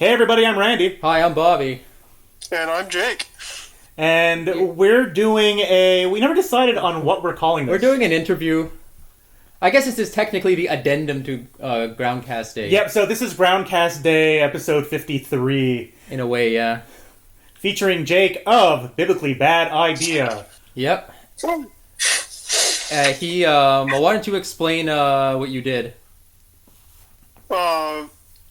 Hey everybody, I'm Randy. Hi, I'm Bobby. And I'm Jake. And we're doing we never decided on what we're calling this. We're doing an interview. I guess this is technically the addendum to Groundcast Day. Yep, so this is Groundcast Day, episode 53. In a way, yeah. Featuring Jake of Biblically Bad Idea. Yep. Why don't you explain what you did?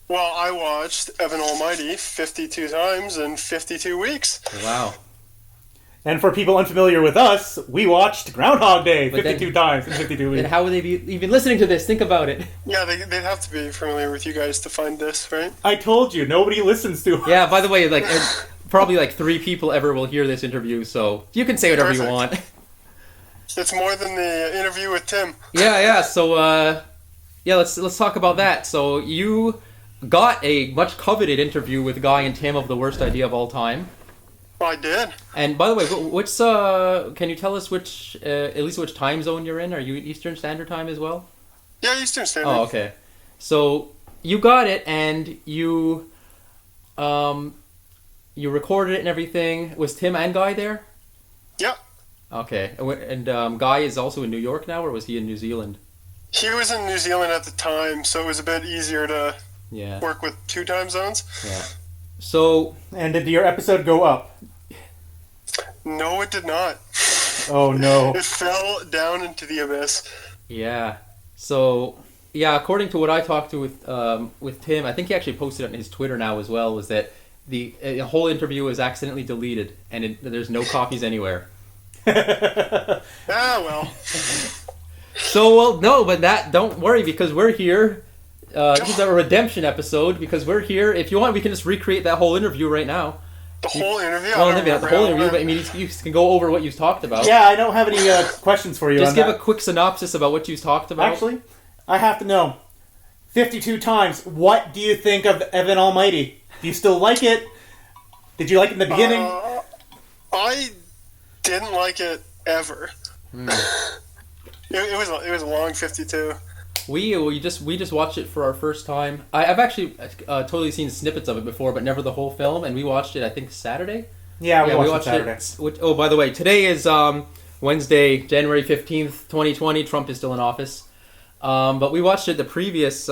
Well, I watched Evan Almighty 52 times in 52 weeks. Wow. And for people unfamiliar with us, we watched Groundhog Day 52 times in 52 weeks. And how would they be even listening to this? Think about it. Yeah, they'd have to be familiar with you guys to find this, right? I told you, nobody listens to us. Yeah, by the way, probably 3 people ever will hear this interview, so you can say whatever you want. It's more than the interview with Tim. Yeah, so, let's talk about that. So, you got a much coveted interview with Guy and Tim of The Worst Idea of All Time. I did. And by the way, can you tell us at least which time zone you're in? Are you Eastern Standard Time as well? Yeah, Eastern Standard. Oh, okay. So you got it, and you recorded it and everything. Was Tim and Guy there? Yeah. Okay. And Guy is also in New York now, or was he in New Zealand? He was in New Zealand at the time, so it was a bit easier to work with 2 time zones. Yeah. So. And did your episode go up? No, it did not. Oh, no. It fell down into the abyss. Yeah. So, according to what I talked to with Tim, I think he actually posted it on his Twitter now as well, was that the whole interview was accidentally deleted, and there's no copies anywhere. Well. So, don't worry, because we're here. This is a redemption episode, because we're here. If you want, we can just recreate that whole interview right now. The whole interview? Well, not the whole interview, but I mean, you can go over what you talked about. Yeah, I don't have any questions for you. Just give a quick synopsis about what you talked about. Actually, I have to know. 52 times, what do you think of Evan Almighty? Do you still like it? Did you like it in the beginning? I didn't like it ever. It was a long 52. We just watched it for our first time. I've actually totally seen snippets of it before, but never the whole film. And we watched it, I think, Saturday. Yeah, we watched it Saturday. Oh, by the way, today is Wednesday, January 15th, 2020. Trump is still in office. But we watched it the previous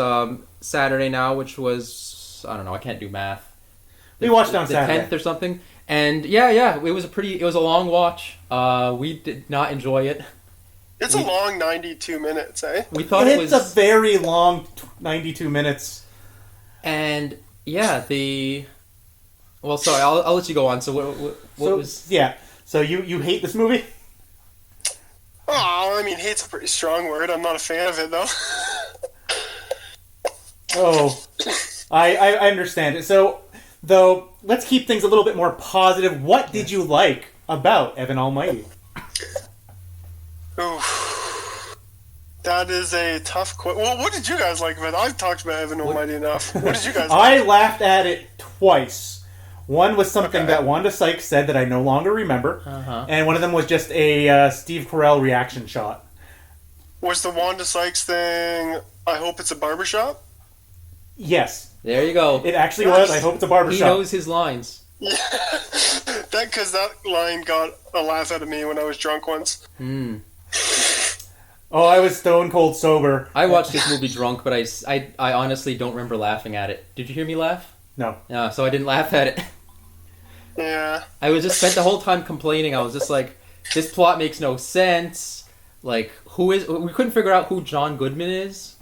Saturday now, which was, I don't know, I can't do math. We watched it on Saturday. The 10th or something. And it was a long watch. We did not enjoy it. It's a long 92 minutes, eh? We thought it's a very long 92 minutes. And well, sorry, I'll let you go on. So what was? Yeah. So you hate this movie? Oh, I mean, hate's a pretty strong word. I'm not a fan of it, though. Oh, I understand it. So, though, let's keep things a little bit more positive. What did you like about Evan Almighty? Oof. That is a tough question. Well, what did you guys like about it? I've talked about Evan Almighty enough. What did you guys like? I laughed at it twice. One was something that Wanda Sykes said that I no longer remember. And one of them was just a Steve Carell reaction shot. Was the Wanda Sykes thing, I hope it's a barbershop? Yes. There you go. It actually was, I hope it's a barbershop. He knows his lines. Yeah. Because that line got a laugh out of me when I was drunk once. Oh, I was stone cold sober. I watched this movie drunk, but I honestly don't remember laughing at it. Did you hear me laugh? No. No, so I didn't laugh at it. Yeah. I was just spent the whole time complaining. I was just like, this plot makes no sense. Like, we couldn't figure out who John Goodman is.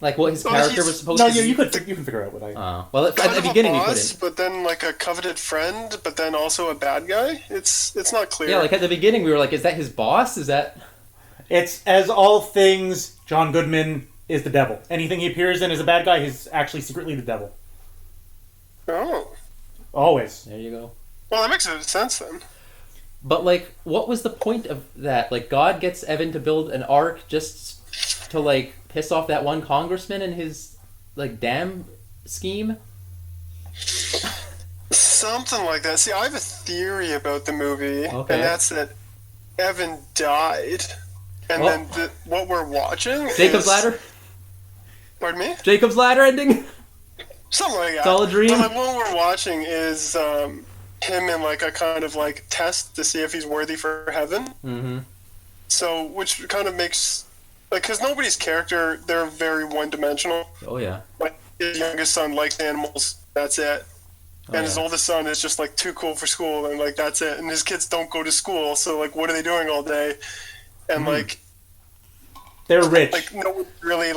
Like, what his character was supposed to be. No, you can figure out what I... well, at the beginning we couldn't. But then, like, a coveted friend, but then also a bad guy? It's not clear. Yeah, like, at the beginning we were like, is that his boss? Is that... It's, as all things, John Goodman is the devil. Anything he appears in as a bad guy, he's actually secretly the devil. Oh. Always. There you go. Well, that makes sense then. But, like, what was the point of that? Like, God gets Evan to build an ark just to, like, piss off that one congressman and his, like, dam scheme? Something like that. See, I have a theory about the movie, and that's that Evan died, and then what we're watching Jacob's Ladder? Pardon me? Jacob's Ladder ending? Something like that. It's all a dream. But like what we're watching is him in like a kind of like test to see if he's worthy for heaven. Mm-hmm. So, which kind of makes like because nobody's character, they're very one-dimensional. Oh yeah. Like his youngest son likes animals. That's it. And his oldest son is just like too cool for school, and like that's it. And his kids don't go to school, so like what are they doing all day? And like they're rich. Like no one really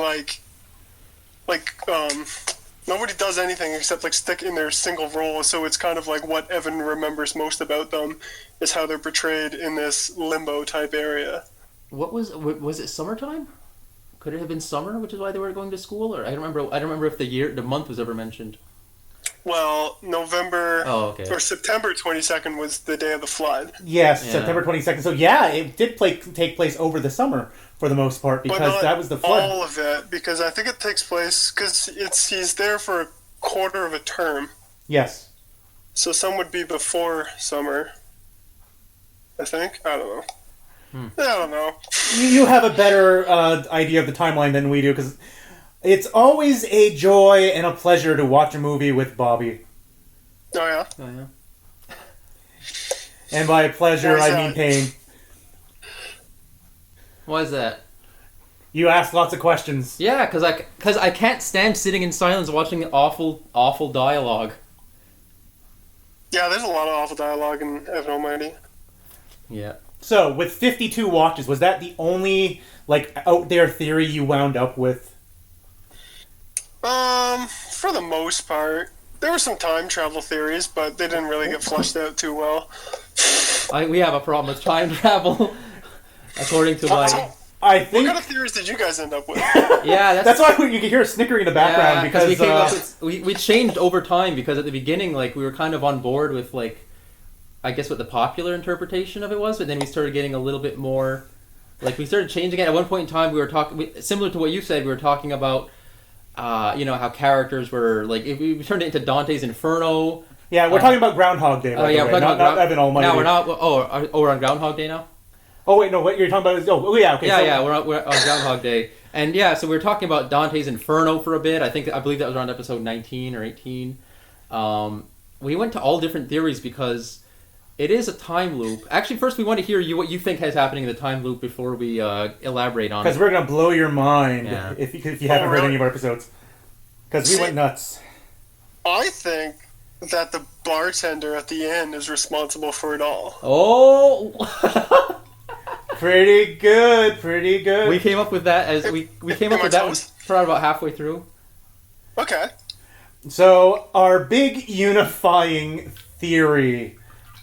nobody does anything except like stick in their single role. So it's kind of like what Evan remembers most about them is how they're portrayed in this limbo type area. What was it? Summertime? Could it have been summer, which is why they were going to school? Or I don't remember if the month was ever mentioned. Well, November or September 22nd was the day of the flood. Yes, yeah. September 22nd. So yeah, it did take place over the summer for the most part because that was the flood. All of it, because I think it takes place because he's there for a quarter of a term. Yes. So some would be before summer. I think. I don't know. I don't know. You have a better idea of the timeline than we do because it's always a joy and a pleasure to watch a movie with Bobby. Oh yeah. Oh yeah. And by pleasure, I mean pain. Why is that? You ask lots of questions. Yeah, because I can't stand sitting in silence watching awful dialogue. Yeah, there's a lot of awful dialogue in Evan Almighty. Yeah. So, with 52 watches, was that the only like out there theory you wound up with? For the most part. There were some time travel theories, but they didn't really get fleshed out too well. We have a problem with time travel, according to my... I think... What kind of theories did you guys end up with? Yeah, that's why you can hear a snickering in the background, because we changed over time, because at the beginning, like, we were kind of on board with, like, I guess what the popular interpretation of it was, but then we started getting a little bit more... Like, we started changing it. At one point in time, we were talking... Similar to what you said, we were talking about... how characters were like we turned it into Dante's Inferno. Yeah, we're talking about Groundhog Day. We're talking about Evan Almighty. No, we're not. We're on Groundhog Day now. Oh wait, no. What you're talking about is yeah, okay. We're on Groundhog Day, and yeah, so we were talking about Dante's Inferno for a bit. I believe that was around episode 19 or 18. We went to all different theories because it is a time loop. Actually, first we want to hear what you think is happening in the time loop before we elaborate on it. Because we're gonna blow your mind if you haven't heard any of our episodes. Because we went nuts. I think that the bartender at the inn is responsible for it all. Oh, pretty good. We came up with that we came up with that one probably about halfway through. Okay. So our big unifying theory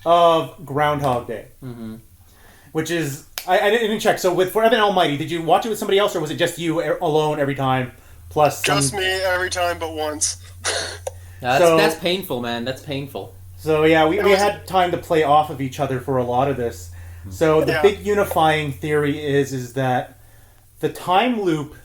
of Groundhog Day, which is I didn't check. So for Evan Almighty, did you watch it with somebody else, or was it just you alone every time? Plus just me every time, but once. That's painful, man. That's painful. So yeah, we had time to play off of each other for a lot of this. So the big unifying theory is that the time loop.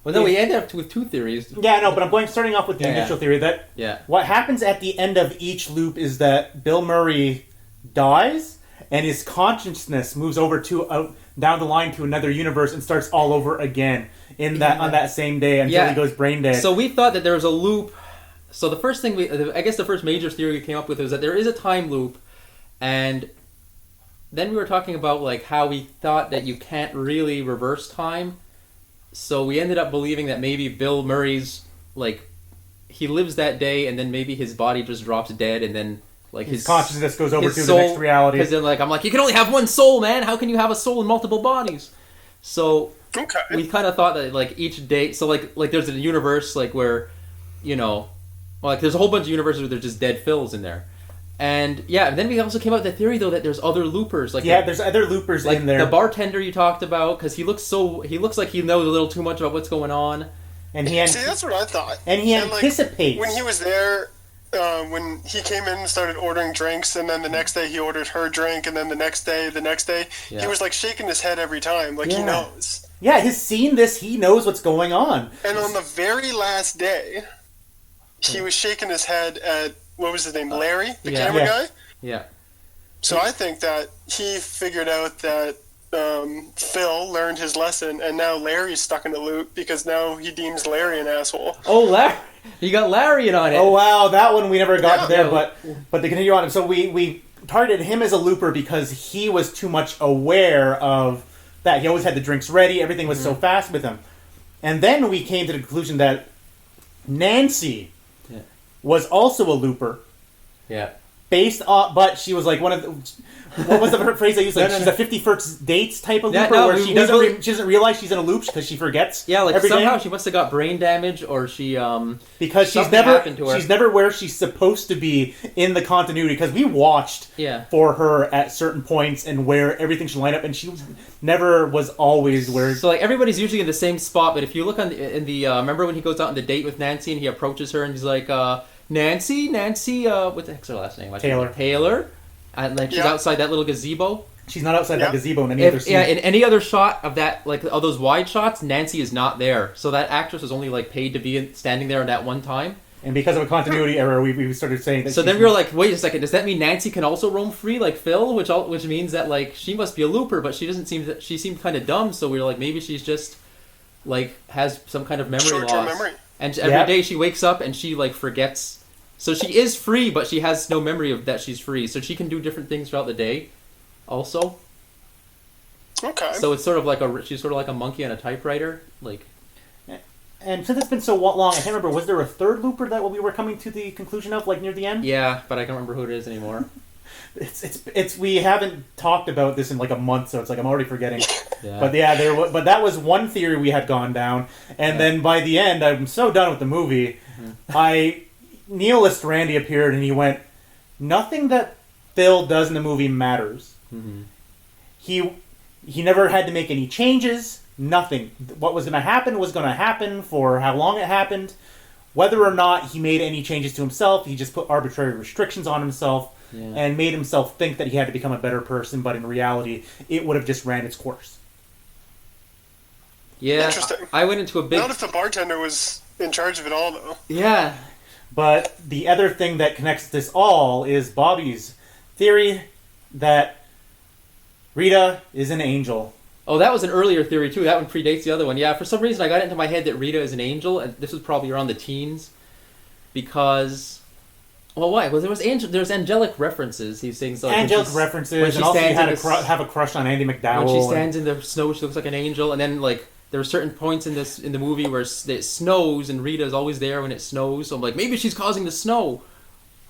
Well, no, we ended up with two theories. Yeah, no, but starting off with the initial theory that what happens at the end of each loop is that Bill Murray dies and his consciousness moves over to down the line to another universe and starts all over again on that same day until he goes brain dead. So we thought that there was a loop. So the first thing I guess the first major theory we came up with was that there is a time loop, and then we were talking about like how we thought that you can't really reverse time. So we ended up believing that maybe Bill Murray's, like, he lives that day and then maybe his body just drops dead and then, like, his consciousness goes over to the next reality. Because then, like, I'm like, you can only have one soul, man. How can you have a soul in multiple bodies? So we kind of thought that, like, each day, so, like there's a universe, like, where, like, there's a whole bunch of universes where there's just dead fills in there. And then we also came out with the theory though that there's other loopers. Like there's other loopers in there. The bartender you talked about, because he looks like he knows a little too much about what's going on. And see, that's what I thought. And he anticipates when he was there. When he came in and started ordering drinks, and then the next day he ordered her drink, and then the next day, he was like shaking his head every time, like he knows. Yeah, he's seen this. He knows what's going on. And on the very last day, he was shaking his head at. What was his name? Larry, the camera guy? Yeah. So I think that he figured out that Phil learned his lesson, and now Larry's stuck in a loop because now he deems Larry an asshole. Oh, Larry! You got Lariat on it. Oh wow, that one we never got there. But to continue on, so we targeted him as a looper because he was too much aware of that. He always had the drinks ready. Everything was so fast with him. And then we came to the conclusion that Nancy was also a looper. Yeah. Based on, but she was like one of the, what was the phrase I used? Like she's a 51st dates type of looper, where she doesn't realize she's in a loop because she forgets. Yeah, like somehow she must have got brain damage, or she because she's never where she's supposed to be in the continuity. Because we watched for her at certain points and where everything should line up, and she was always where. So like everybody's usually in the same spot, but if you look in the remember when he goes out on the date with Nancy and he approaches her and he's like. Nancy, what the heck's her last name? Taylor. And like she's outside that little gazebo. She's not outside that gazebo in any other scene. Yeah, in any other shot of that, like all those wide shots, Nancy is not there. So that actress was only like paid to be standing there at that one time. And because of a continuity error, we started saying that. So then we were like, wait a second, does that mean Nancy can also roam free like Phil? Which means that like she must be a looper, but she doesn't seem she seemed kind of dumb. So we were like, maybe she's just like has some kind of memory loss. Memory. And every day she wakes up and she like forgets. So she is free, but she has no memory of that she's free. So she can do different things throughout the day, also. Okay. So it's sort of like she's sort of like a monkey on a typewriter, like. And since it's been so long, I can't remember. Was there a third looper that we were coming to the conclusion of, like near the end? Yeah, but I can't remember who it is anymore. It's we haven't talked about this in like a month, so it's like I'm already forgetting. Yeah. But that was one theory we had gone down, and then by the end, I'm so done with the movie. Nihilist Randy appeared and he went, nothing that Phil does in the movie matters. Mm-hmm. He never had to make any changes. Nothing. What was going to happen was going to happen for how long it happened. Whether or not he made any changes to himself, he just put arbitrary restrictions on himself and made himself think that he had to become a better person, but in reality, it would have just ran its course. Yeah, interesting. I went into a big... Not if the bartender was in charge of it all, though. Yeah. But the other thing that connects this all is Bobby's theory that Rita is an angel. Oh, that was an earlier theory, too. That one predates the other one. Yeah, for some reason I got it into my head that Rita is an angel, and this was probably around the teens, because... Well, why? Well, there's angelic references. He's saying like angelic references, and also you had have a crush on Andy McDowell. When she stands in the snow, she looks like an angel, and then like there are certain points in the movie where it snows, and Rita is always there when it snows. So I'm like, maybe she's causing the snow.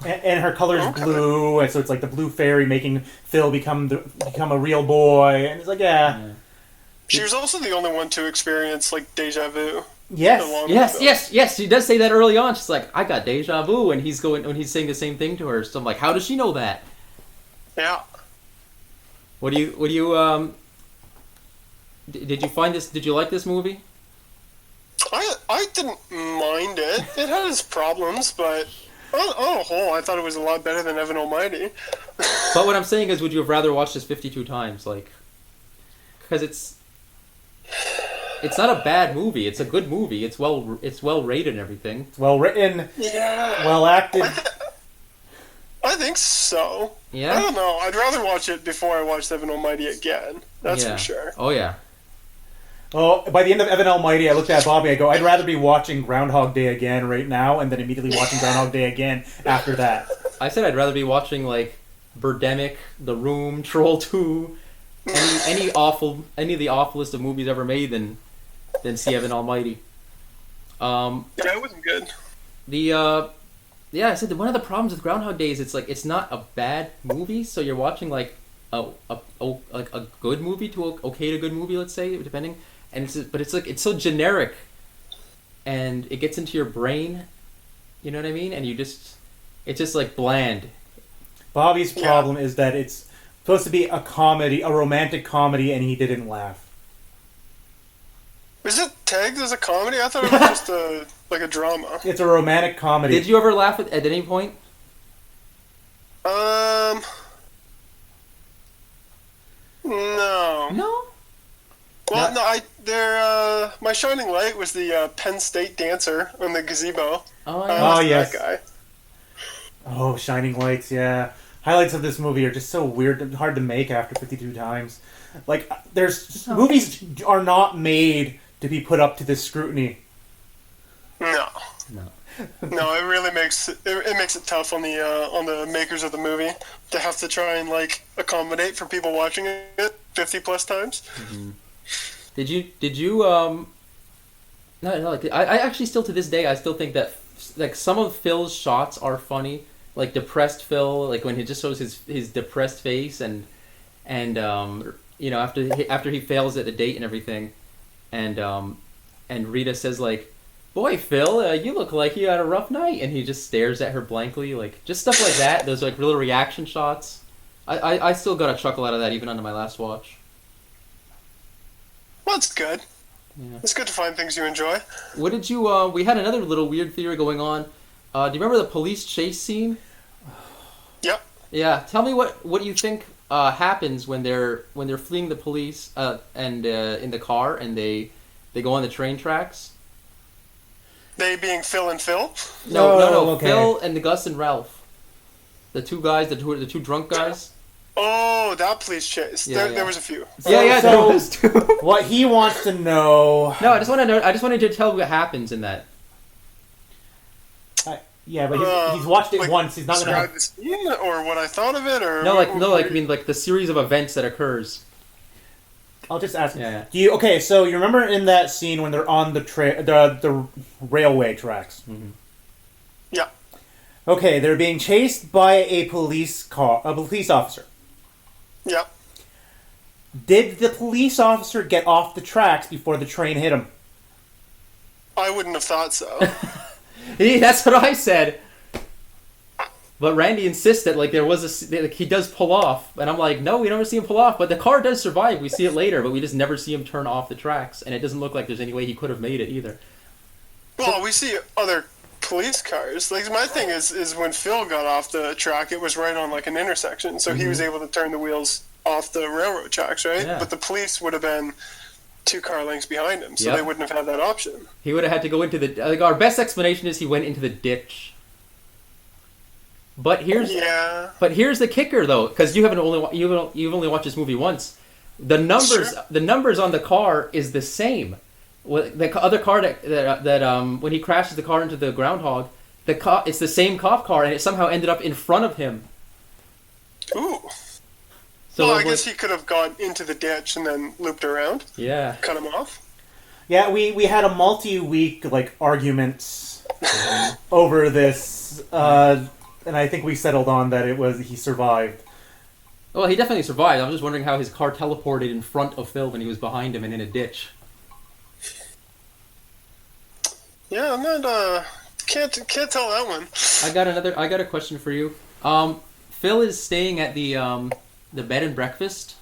And her color is blue, and so it's like the blue fairy making Phil become a real boy, and it's like She was also the only one to experience like deja vu. Yes. She does say that early on. She's like, "I got deja vu," when he's saying the same thing to her. So I'm like, "How does she know that?" Yeah. What do you Did you find this? Did you like this movie? I didn't mind it. It had its problems, but on the whole, I thought it was a lot better than Evan Almighty. But what I'm saying is, would you have rather watched this 52 times? Like, because it's not a bad movie. It's a good movie. It's well rated and everything. It's well written. Yeah. Well acted. I think so. Yeah. I don't know. I'd rather watch it before I watch Evan Almighty again. That's for sure. Oh yeah. Oh, by the end of Evan Almighty, I looked at Bobby. I go, I'd rather be watching Groundhog Day again right now, and then immediately watching Groundhog Day again after that. I said I'd rather be watching like Birdemic, The Room, Troll 2, any of the awfulest of movies ever made than see Evan Almighty. Yeah, it wasn't good. I said that one of the problems with Groundhog Day is it's not a bad movie, so you're watching like a good movie to okay to good movie, let's say, depending. And it's so generic, and it gets into your brain, you know what I mean? And it's just like bland. Bobby's problem is that it's supposed to be a comedy, a romantic comedy, and he didn't laugh. Was it tagged as a comedy? I thought it was just a drama. It's a romantic comedy. Did you ever laugh at any point? No. No? Well, no. My shining light was the Penn State dancer on the gazebo. Oh, yeah. Yes. That guy. Oh, Shining Lights, yeah. highlights of this movie are just so weird and hard to make after 52 times. Like, movies are not made to be put up to this scrutiny. No. No. No, it really makes it tough on the makers of the movie to have to try and like accommodate for people watching it 50 plus times. Mm-hmm. Did you no, like I actually still to this day I still think that like some of Phil's shots are funny, like depressed Phil, like when he just shows his depressed face and after he fails at the date and everything, and Rita says like, "Boy, Phil, you look like you had a rough night," and he just stares at her blankly, like just stuff like that. Those like little reaction shots. I still got a chuckle out of that even on my last watch. Well, it's good. Yeah. It's good to find things you enjoy. What did you? We had another little weird theory going on. Do you remember the police chase scene? Yep. Yeah. Tell me what you think happens when they're fleeing the police and in the car and they go on the train tracks. They being Phil and Phil? No. Okay. Phil and the Gus and Ralph, the two guys, the two drunk guys. Oh, that police chase. Yeah, there was a few. There was two. What he wants to know... No, I just wanted to tell what happens in that. Yeah, but he's watched it like, once. He's not going to describe the scene or what I thought of it, or I mean like the series of events that occurs. I'll just ask. Yeah. So you remember in that scene when they're on the railway tracks? Mm-hmm. Yeah. Okay, they're being chased by a police officer. Yeah. Did the police officer get off the tracks before the train hit him? I wouldn't have thought so. That's what I said. But Randy insists that like there was he does pull off, and I'm like, no, we never see him pull off. But the car does survive. We see it later, but we just never see him turn off the tracks, and it doesn't look like there's any way he could have made it either. Well, we see other police cars. Like my thing is when Phil got off the track, it was right on like an intersection, so he was able to turn the wheels off the railroad tracks, right? Yeah. But the police would have been 2 car lengths behind him, so they wouldn't have had that option. He would have had to go into the. Like our best explanation is he went into the ditch. But here's the kicker though, because you've only watched this movie once. The numbers on the car is the same. The other car that when he crashes the car into the Groundhog, it's the same cop car, and it somehow ended up in front of him. Ooh. So well, I guess he could have gone into the ditch and then looped around. Yeah. Cut him off. Yeah, we had a multi-week like arguments over this, and I think we settled on that he survived. Well, he definitely survived. I'm just wondering how his car teleported in front of Phil when he was behind him and in a ditch. Yeah, I'm not. Can't tell that one. I got a question for you. Phil is staying at the bed and breakfast.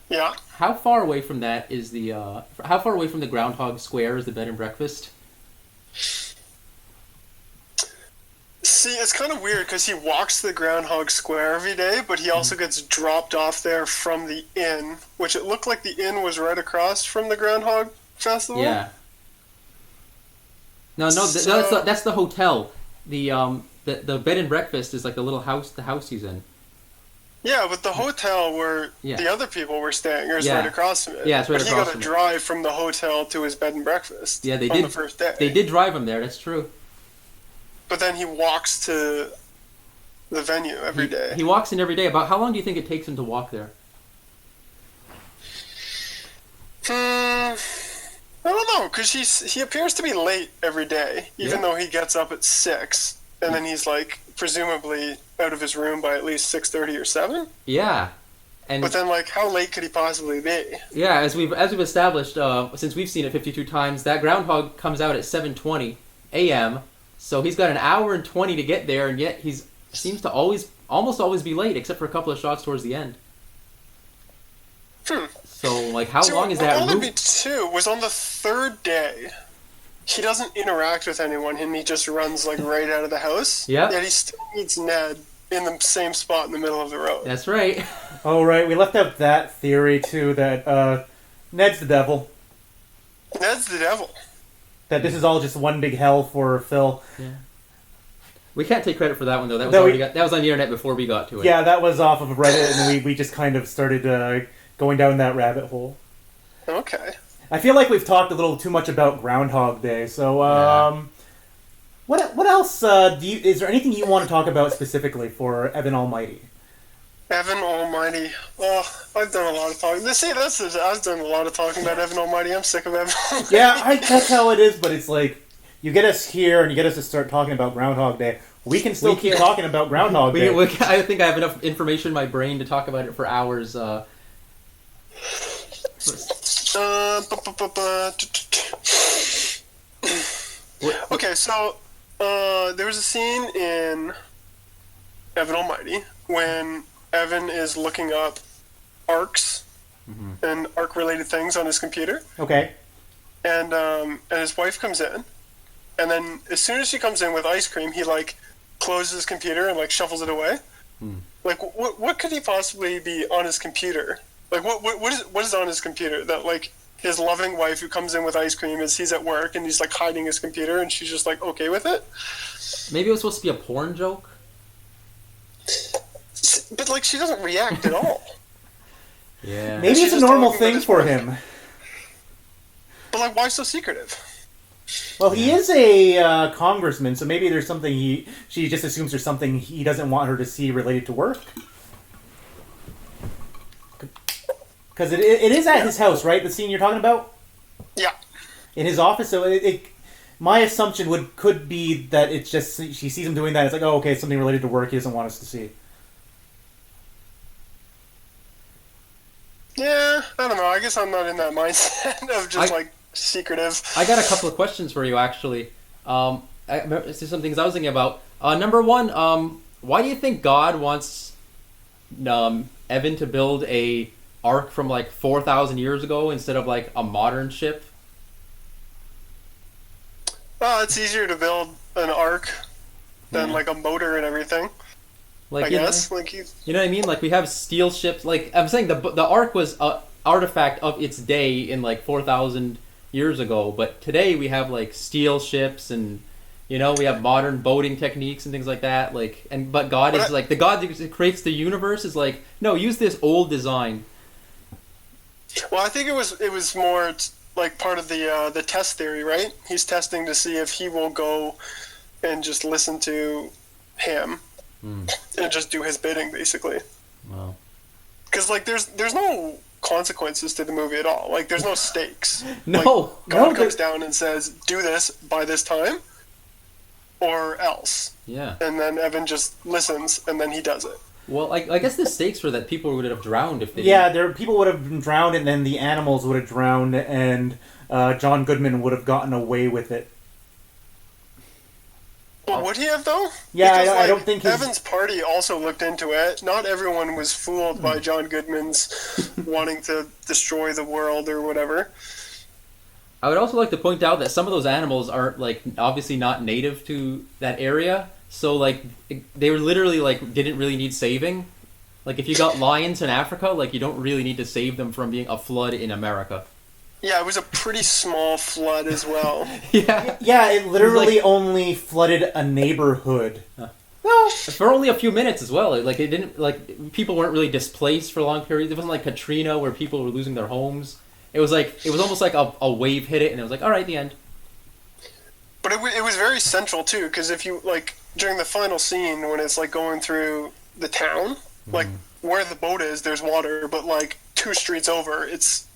Yeah. How far away from that is how far away from the Groundhog Square is the bed and breakfast? See, it's kind of weird because he walks the Groundhog Square every day, but he also gets dropped off there from the inn, which it looked like the inn was right across from the Groundhog Festival. Yeah. No, that's the hotel. The bed and breakfast is like the house he's in. Yeah, but the hotel where the other people were staying is right across from it. Yeah, it's right across from it. He got to drive from the hotel to his bed and breakfast. Yeah, on the first day. They did drive him there. That's true. But then he walks to the venue every day. He walks in every day. About how long do you think it takes him to walk there? I don't know, because he appears to be late every day, even though he gets up at 6, and then he's like presumably out of his room by at least 6:30 or 7. Yeah, but then like how late could he possibly be? Yeah, as we've established, since we've seen it 52 times, that Groundhog comes out at 7:20 a.m. So he's got an hour and 20 to get there, and yet seems to almost always be late, except for a couple of shots towards the end. So, like, how long is that route? Was on the 3rd day. He doesn't interact with anyone, and he just runs, like, right out of the house. Yeah. Yet he still meets Ned in the same spot in the middle of the road. That's right. Oh, right. We left out that theory, too, that Ned's the devil. Ned's the devil. That this is all just one big hell for Phil. Yeah. We can't take credit for that one though. That was that was on the internet before we got to it. Yeah, that was off of Reddit, and we just kind of started going down that rabbit hole. Okay. I feel like we've talked a little too much about Groundhog Day, so what else is there anything you want to talk about specifically for Evan Almighty? Evan Almighty. Oh, I've done a lot of talking. I've done a lot of talking about Evan Almighty. I'm sick of Evan Almighty. Yeah, that's how it is, but it's like, you get us here and you get us to start talking about Groundhog Day. We can still keep talking about Groundhog Day. I think I have enough information in my brain to talk about it for hours. Okay, so there was a scene in Evan Almighty when Evan is looking up arcs and arc-related things on his computer. Okay. And his wife comes in, and then as soon as she comes in with ice cream, he like closes his computer and like shuffles it away. Like, what could he possibly be on his computer? Like, what is on his computer that like his loving wife who comes in with ice cream is he's at work and he's like hiding his computer and she's just like okay with it? Maybe it was supposed to be a porn joke. But like she doesn't react at all. Yeah. Maybe it's a normal thing for him. But like, why so secretive? Well, he is a congressman, so maybe there's something she just assumes there's something he doesn't want her to see related to work. Because it is at his house, right? The scene you're talking about? Yeah. In his office, so my assumption could be that it's just she sees him doing that. It's like, oh, okay, it's something related to work he doesn't want us to see. Yeah, I don't know. I guess I'm not in that mindset of just secretive. I got a couple of questions for you, actually. This is some things I was thinking about. Number one, why do you think God wants Evan to build a ark from like 4,000 years ago instead of like a modern ship? Well, it's easier to build an ark than like a motor and everything. Like, I guess, you know what I mean? Like, we have steel ships. Like, I'm saying the ark was an artifact of its day in like 4,000 years ago, but today we have like steel ships and we have modern boating techniques and things like that. Like, but God is like the God that creates the universe is like, no, use this old design. Well, I think it was more like part of the test theory, right? He's testing to see if he will go and just listen to him and just do his bidding, basically. Wow. Because like there's no consequences to the movie at all. Like there's no stakes. No. God comes down and says, "Do this by this time, or else." Yeah. And then Evan just listens, and then he does it. Well, I guess the stakes were that people would have drowned if they... Yeah, people would have been drowned, and then the animals would have drowned, and John Goodman would have gotten away with it. Well, would he have, though? Yeah, because, I don't think Evan's party also looked into it. Not everyone was fooled by John Goodman's wanting to destroy the world or whatever. I would also like to point out that some of those animals are, like, obviously not native to that area. So, like, they were literally, like, didn't really need saving. Like, if you got lions in Africa, like, you don't really need to save them from being a flood in America. Yeah, it was a pretty small flood as well. Yeah. Yeah, it literally only flooded a neighborhood. Well, for only a few minutes as well. Like, it didn't, like, people weren't really displaced for long periods. It wasn't like Katrina where people were losing their homes. It was almost like a wave hit it, and it was like, all right, the end. But it was very central, too, because if you, like, during the final scene when it's, like, going through the town, like, where the boat is, there's water, but, like, 2 streets over,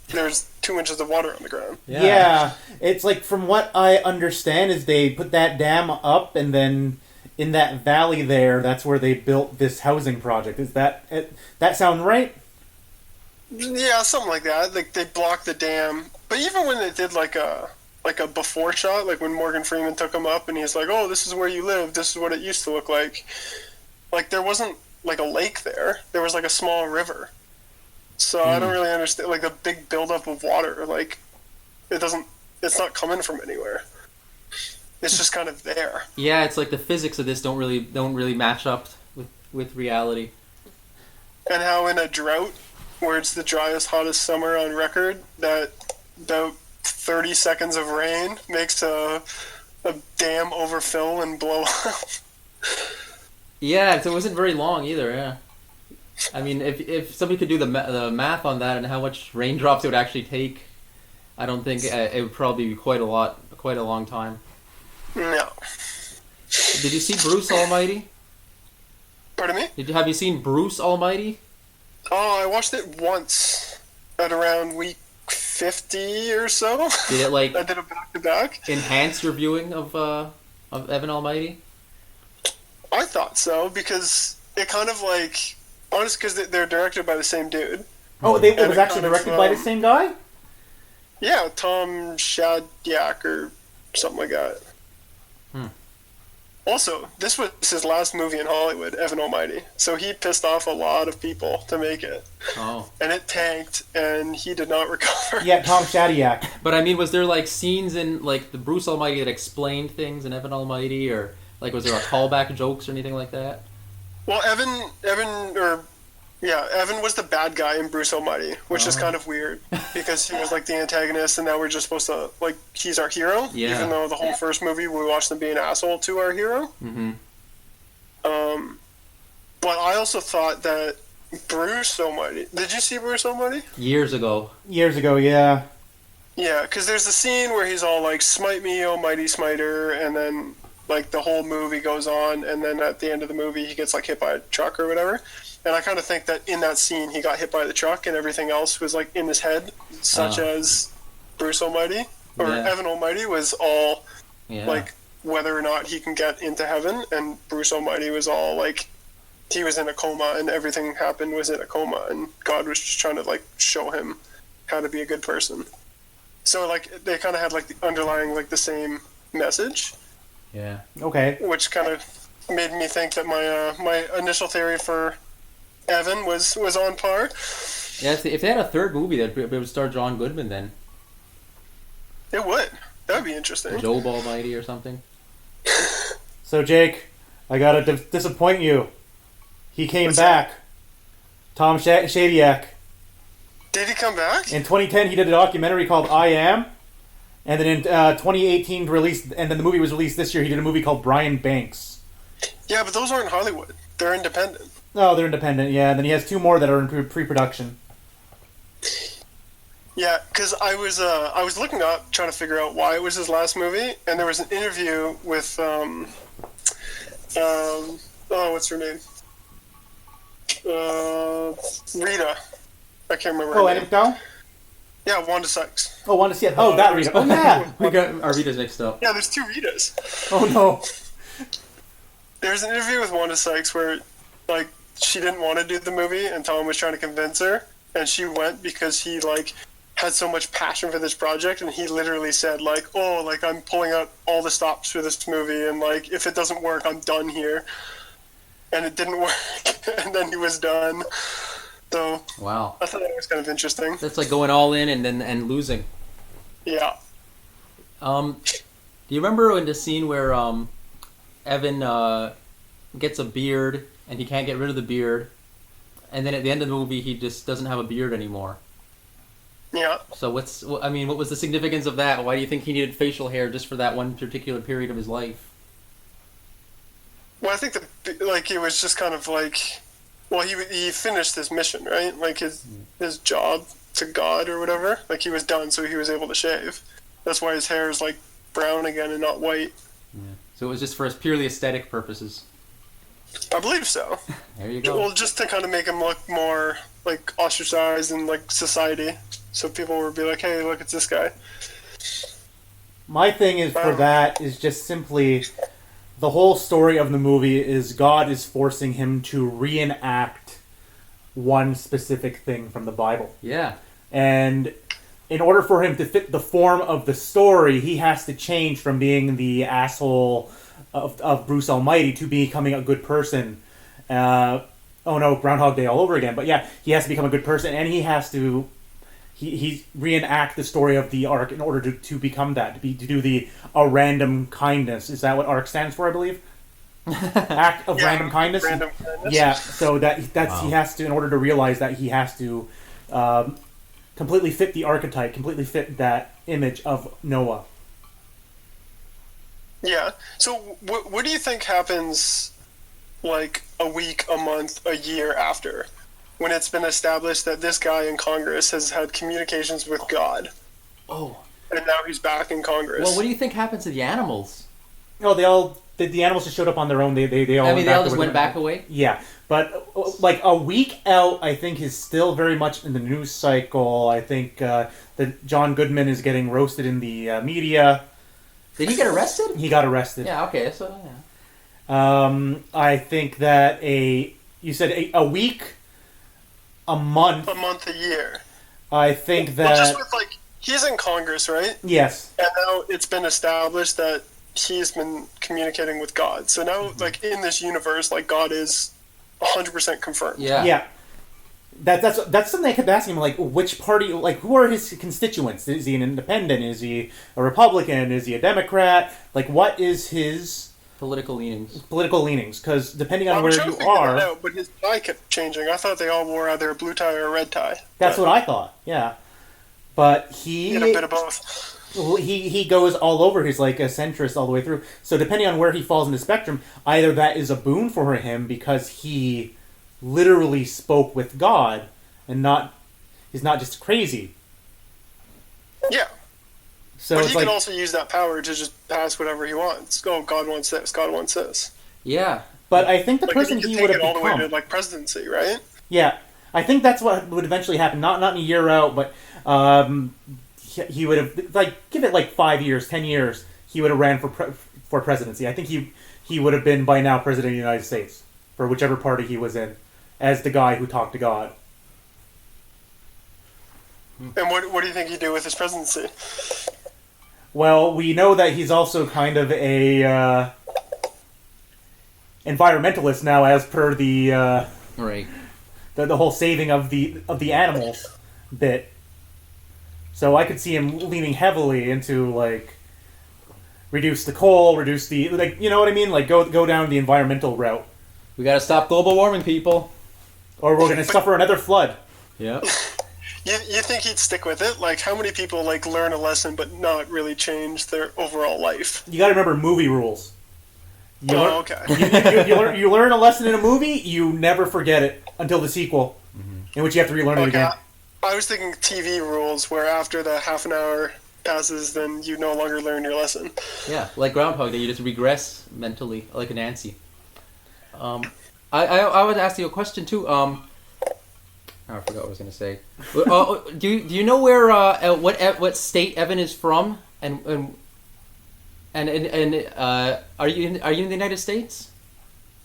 there's 2 inches of water on the ground. Yeah. It's like, from what I understand, is they put that dam up, and then in that valley there, that's where they built this housing project. Is that sound right? Yeah, something like that. Like, they blocked the dam. But even when they did, like a before shot, like when Morgan Freeman took him up and he's like, oh, this is where you live, this is what it used to look like. Like, there wasn't, like, a lake there. There was, like, a small river. So I don't really understand, like, the big buildup of water, like, it's not coming from anywhere. It's just kind of there. Yeah, it's like the physics of this don't really match up with reality. And how in a drought, where it's the driest, hottest summer on record, that about 30 seconds of rain makes a dam overfill and blow up. Yeah, so it wasn't very long either. Yeah, I mean, if somebody could do the math on that and how much raindrops it would actually take, I don't think it would probably be quite a long time. No. Did you see Bruce Almighty? Pardon me? Have you seen Bruce Almighty? Oh, I watched it once at around week 50 or so. Did it I did a back-to-back. enhance your viewing of Evan Almighty? I thought so, because it kind of like... Honestly, because they're directed by the same dude. Oh, it was actually directed by the same guy? Yeah, Tom Shadyac or something like that. Also, this was his last movie in Hollywood, Evan Almighty. So he pissed off a lot of people to make it. Oh. And it tanked, and he did not recover. Yeah, Tom Shadyac. But I mean, was there like scenes in like the Bruce Almighty that explained things in Evan Almighty, or like was there a callback jokes or anything like that? Well, Evan was the bad guy in Bruce Almighty, which is kind of weird, because he was like the antagonist, and now we're just supposed to, like, he's our hero, even though the whole first movie we watched him be an asshole to our hero. Mm-hmm. But I also thought that Bruce Almighty... Did you see Bruce Almighty? Years ago, yeah. Yeah, because there's the scene where he's all like, "Smite me, almighty smiter," and then, like, the whole movie goes on, and then at the end of the movie he gets, like, hit by a truck or whatever. And I kind of think that in that scene he got hit by the truck and everything else was, like, in his head, such as Bruce Almighty, or Evan Almighty was all, like, whether or not he can get into heaven, and Bruce Almighty was all, like, he was in a coma and everything happened was in a coma, and God was just trying to, like, show him how to be a good person. So, like, they kind of had, like, the underlying, like, the same message. Yeah. Okay. Which kind of made me think that my initial theory for Evan was on par. Yeah, if they had a third movie, it would star John Goodman then. It would. That would be interesting. Job Almighty or something. So, Jake, I gotta disappoint you. He came back. Tom Shadyac. Did he come back? In 2010, he did a documentary called I Am. And then in 2018, released, and then the movie was released this year, he did a movie called Brian Banks. Yeah, but those aren't Hollywood. They're independent. Oh, they're independent, yeah. And then he has two more that are in pre-production. Yeah, because I was looking up, trying to figure out why it was his last movie, and there was an interview with, what's her name? Rita. I can't remember her name. Anna? Yeah, Wanda Sykes. Oh, Wanda Sykes. Oh, that Rita. Oh, yeah. We got our Ritas mixed up. Yeah, there's two Ritas. Oh, no. There's an interview with Wanda Sykes where, like, she didn't want to do the movie, and Tom was trying to convince her, and she went because he, like, had so much passion for this project, and he literally said, like, "Oh, like, I'm pulling out all the stops for this movie, and, like, if it doesn't work, I'm done here." And it didn't work, and then he was done. So, wow. I thought that was kind of interesting. That's like going all in and losing. Yeah. Do you remember in the scene where Evan gets a beard and he can't get rid of the beard, and then at the end of the movie he just doesn't have a beard anymore? Yeah. So what was the significance of that? Why do you think he needed facial hair just for that one particular period of his life? Well, I think that, like, it was just kind of like, well, he finished his mission, right? Like, his job to God or whatever. Like, he was done, so he was able to shave. That's why his hair is, like, brown again and not white. Yeah. So it was just for purely aesthetic purposes. I believe so. There you go. Well, just to kind of make him look more, like, ostracized in, like, society. So people would be like, "Hey, look, it's this guy." My thing is for that is just simply the whole story of the movie is God is forcing him to reenact one specific thing from the Bible. Yeah. And in order for him to fit the form of the story, he has to change from being the asshole of Bruce Almighty to becoming a good person. Oh no, Groundhog Day all over again. But yeah, he has to become a good person, and he has to he reenact the story of the arc in order to become that, to do a random kindness. Is that what arc stands for, I believe? Act of random kindness? Random kindness. Yeah, so that's wow. He has to, in order to realize that he has to completely fit the archetype, completely fit that image of Noah. Yeah. So what do you think happens like a week, a month, a year after, when it's been established that this guy in Congress has had communications with God? Oh. And now he's back in Congress. Well, what do you think happens to the animals? Oh, the animals just showed up on their own. They all. I mean, they all just went back away. Yeah, but like a week out, I think is still very much in the news cycle. I think that John Goodman is getting roasted in the media. Did he get arrested? He got arrested. Yeah. Okay. So yeah. I think that you said a week, a month, a year. I think that just with like he's in Congress, right? Yes. And now it's been established that he's been communicating with God. So now, like in this universe, like God is 100% confirmed. Yeah. Yeah. That's something I kept asking him, like, which party, like, who are his constituents? Is he an independent? Is he a Republican? Is he a Democrat? Like, what is his political leanings? Because depending on where you are... Out, but his tie kept changing. I thought they all wore either a blue tie or a red tie. That's what I thought, yeah. But he had a bit of both. He goes all over. He's like a centrist all the way through. So depending on where he falls in the spectrum, either that is a boon for him because he literally spoke with God and he's not just crazy. Yeah. So but it's he can also use that power to just pass whatever he wants. Oh, God wants this. God wants this. Yeah. But I think the like person he would have become... all the way to, like, presidency, right? Yeah. I think that's what would eventually happen. Not in a year out, but he would have... Like, give it, like, 5 years, 10 years, he would have ran for presidency. I think he would have been, by now, president of the United States, for whichever party he was in, as the guy who talked to God. And what do you think he'd do with his presidency? Well, we know that he's also kind of a environmentalist now, as per the right the whole saving of the animals bit. So I could see him leaning heavily into like reduce the coal, reduce the like, you know what I mean? Like go down the environmental route. We gotta stop global warming, people, or we're gonna suffer another flood. Yeah. You think he'd stick with it? Like, how many people, like, learn a lesson but not really change their overall life? You gotta remember movie rules. Okay. You learn a lesson in a movie, you never forget it until the sequel, in which you have to relearn it again. I was thinking TV rules, where after the half an hour passes, then you no longer learn your lesson. Yeah, like Groundhog Day, you just regress mentally, like a Nancy. I would ask you a question, too. I forgot what I was going to say. Do you know where what state Evan is from, and are you in the United States?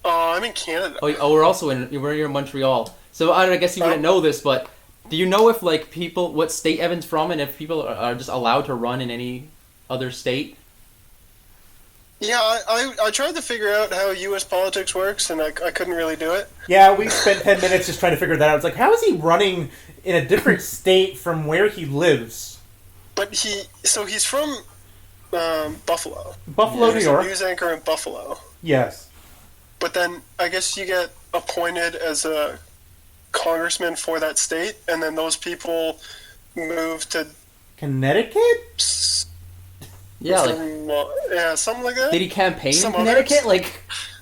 I'm in Canada. We're in Montreal. So I guess you wouldn't know this, but do you know if like people what state Evan's from, and if people are just allowed to run in any other state? Yeah, I tried to figure out how U.S. politics works, and I couldn't really do it. Yeah, we spent 10 minutes just trying to figure that out. It's like, how is he running in a different state from where he lives? But he's from Buffalo. New York. He's a news anchor in Buffalo. Yes. But then I guess you get appointed as a congressman for that state, and then those move to Connecticut? Yeah, something like that. Did he campaign in Connecticut,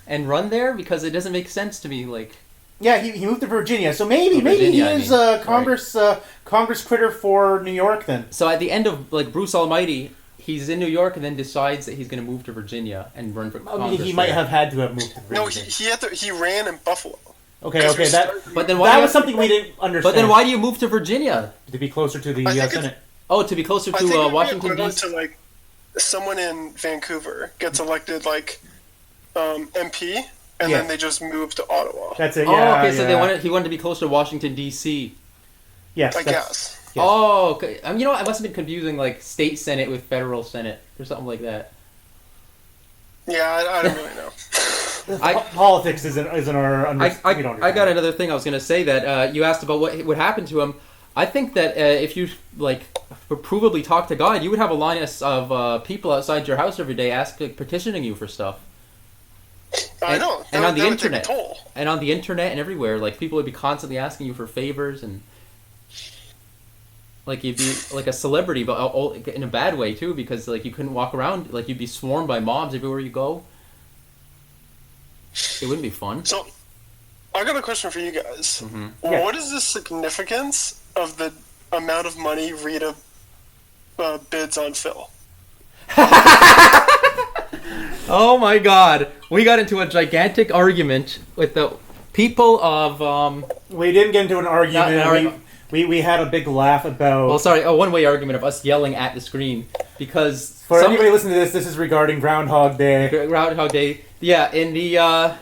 and run there? Because it doesn't make sense to me, like. Yeah, he moved to Virginia, so maybe he is a Congress critter for New York then. So at the end of like Bruce Almighty, he's in New York and then decides that he's going to move to Virginia and run for Congress. He might have had to have moved to Virginia. No, he ran in Buffalo. Okay, but then that was something we didn't understand. But then why do you move to Virginia? To be closer to the Senate. Oh, to be closer to Washington D.C. To like someone in Vancouver gets elected like MP, and then they just move to Ottawa. That's it. Yeah. Oh, okay. So he wanted to be closer to Washington D.C. Yes, I guess. Yes. Oh, okay. You know what? I must have been confusing like state Senate with federal Senate or something like that. Yeah, I don't really know. Politics isn't our understanding. I got another thing I was going to say that you asked about what would happen to him. I think that if you like provably talk to God, you would have a line of people outside your house every day petitioning you for stuff. I know. And on the internet. And on the internet and everywhere, like people would be constantly asking you for favors and. like you'd be like a celebrity, but in a bad way too, because like you couldn't walk around, like you'd be swarmed by mobs everywhere you go. It wouldn't be fun. So, I got a question for you guys. Mm-hmm. Yeah. What is the significance of the amount of money Rita bids on Phil? Oh my God! We got into a gigantic argument with the people of. We didn't get into an argument. We had a big laugh about. Well, sorry, a one-way argument of us yelling at the screen because for anybody listening to this is regarding Groundhog Day. Groundhog Day, yeah. In the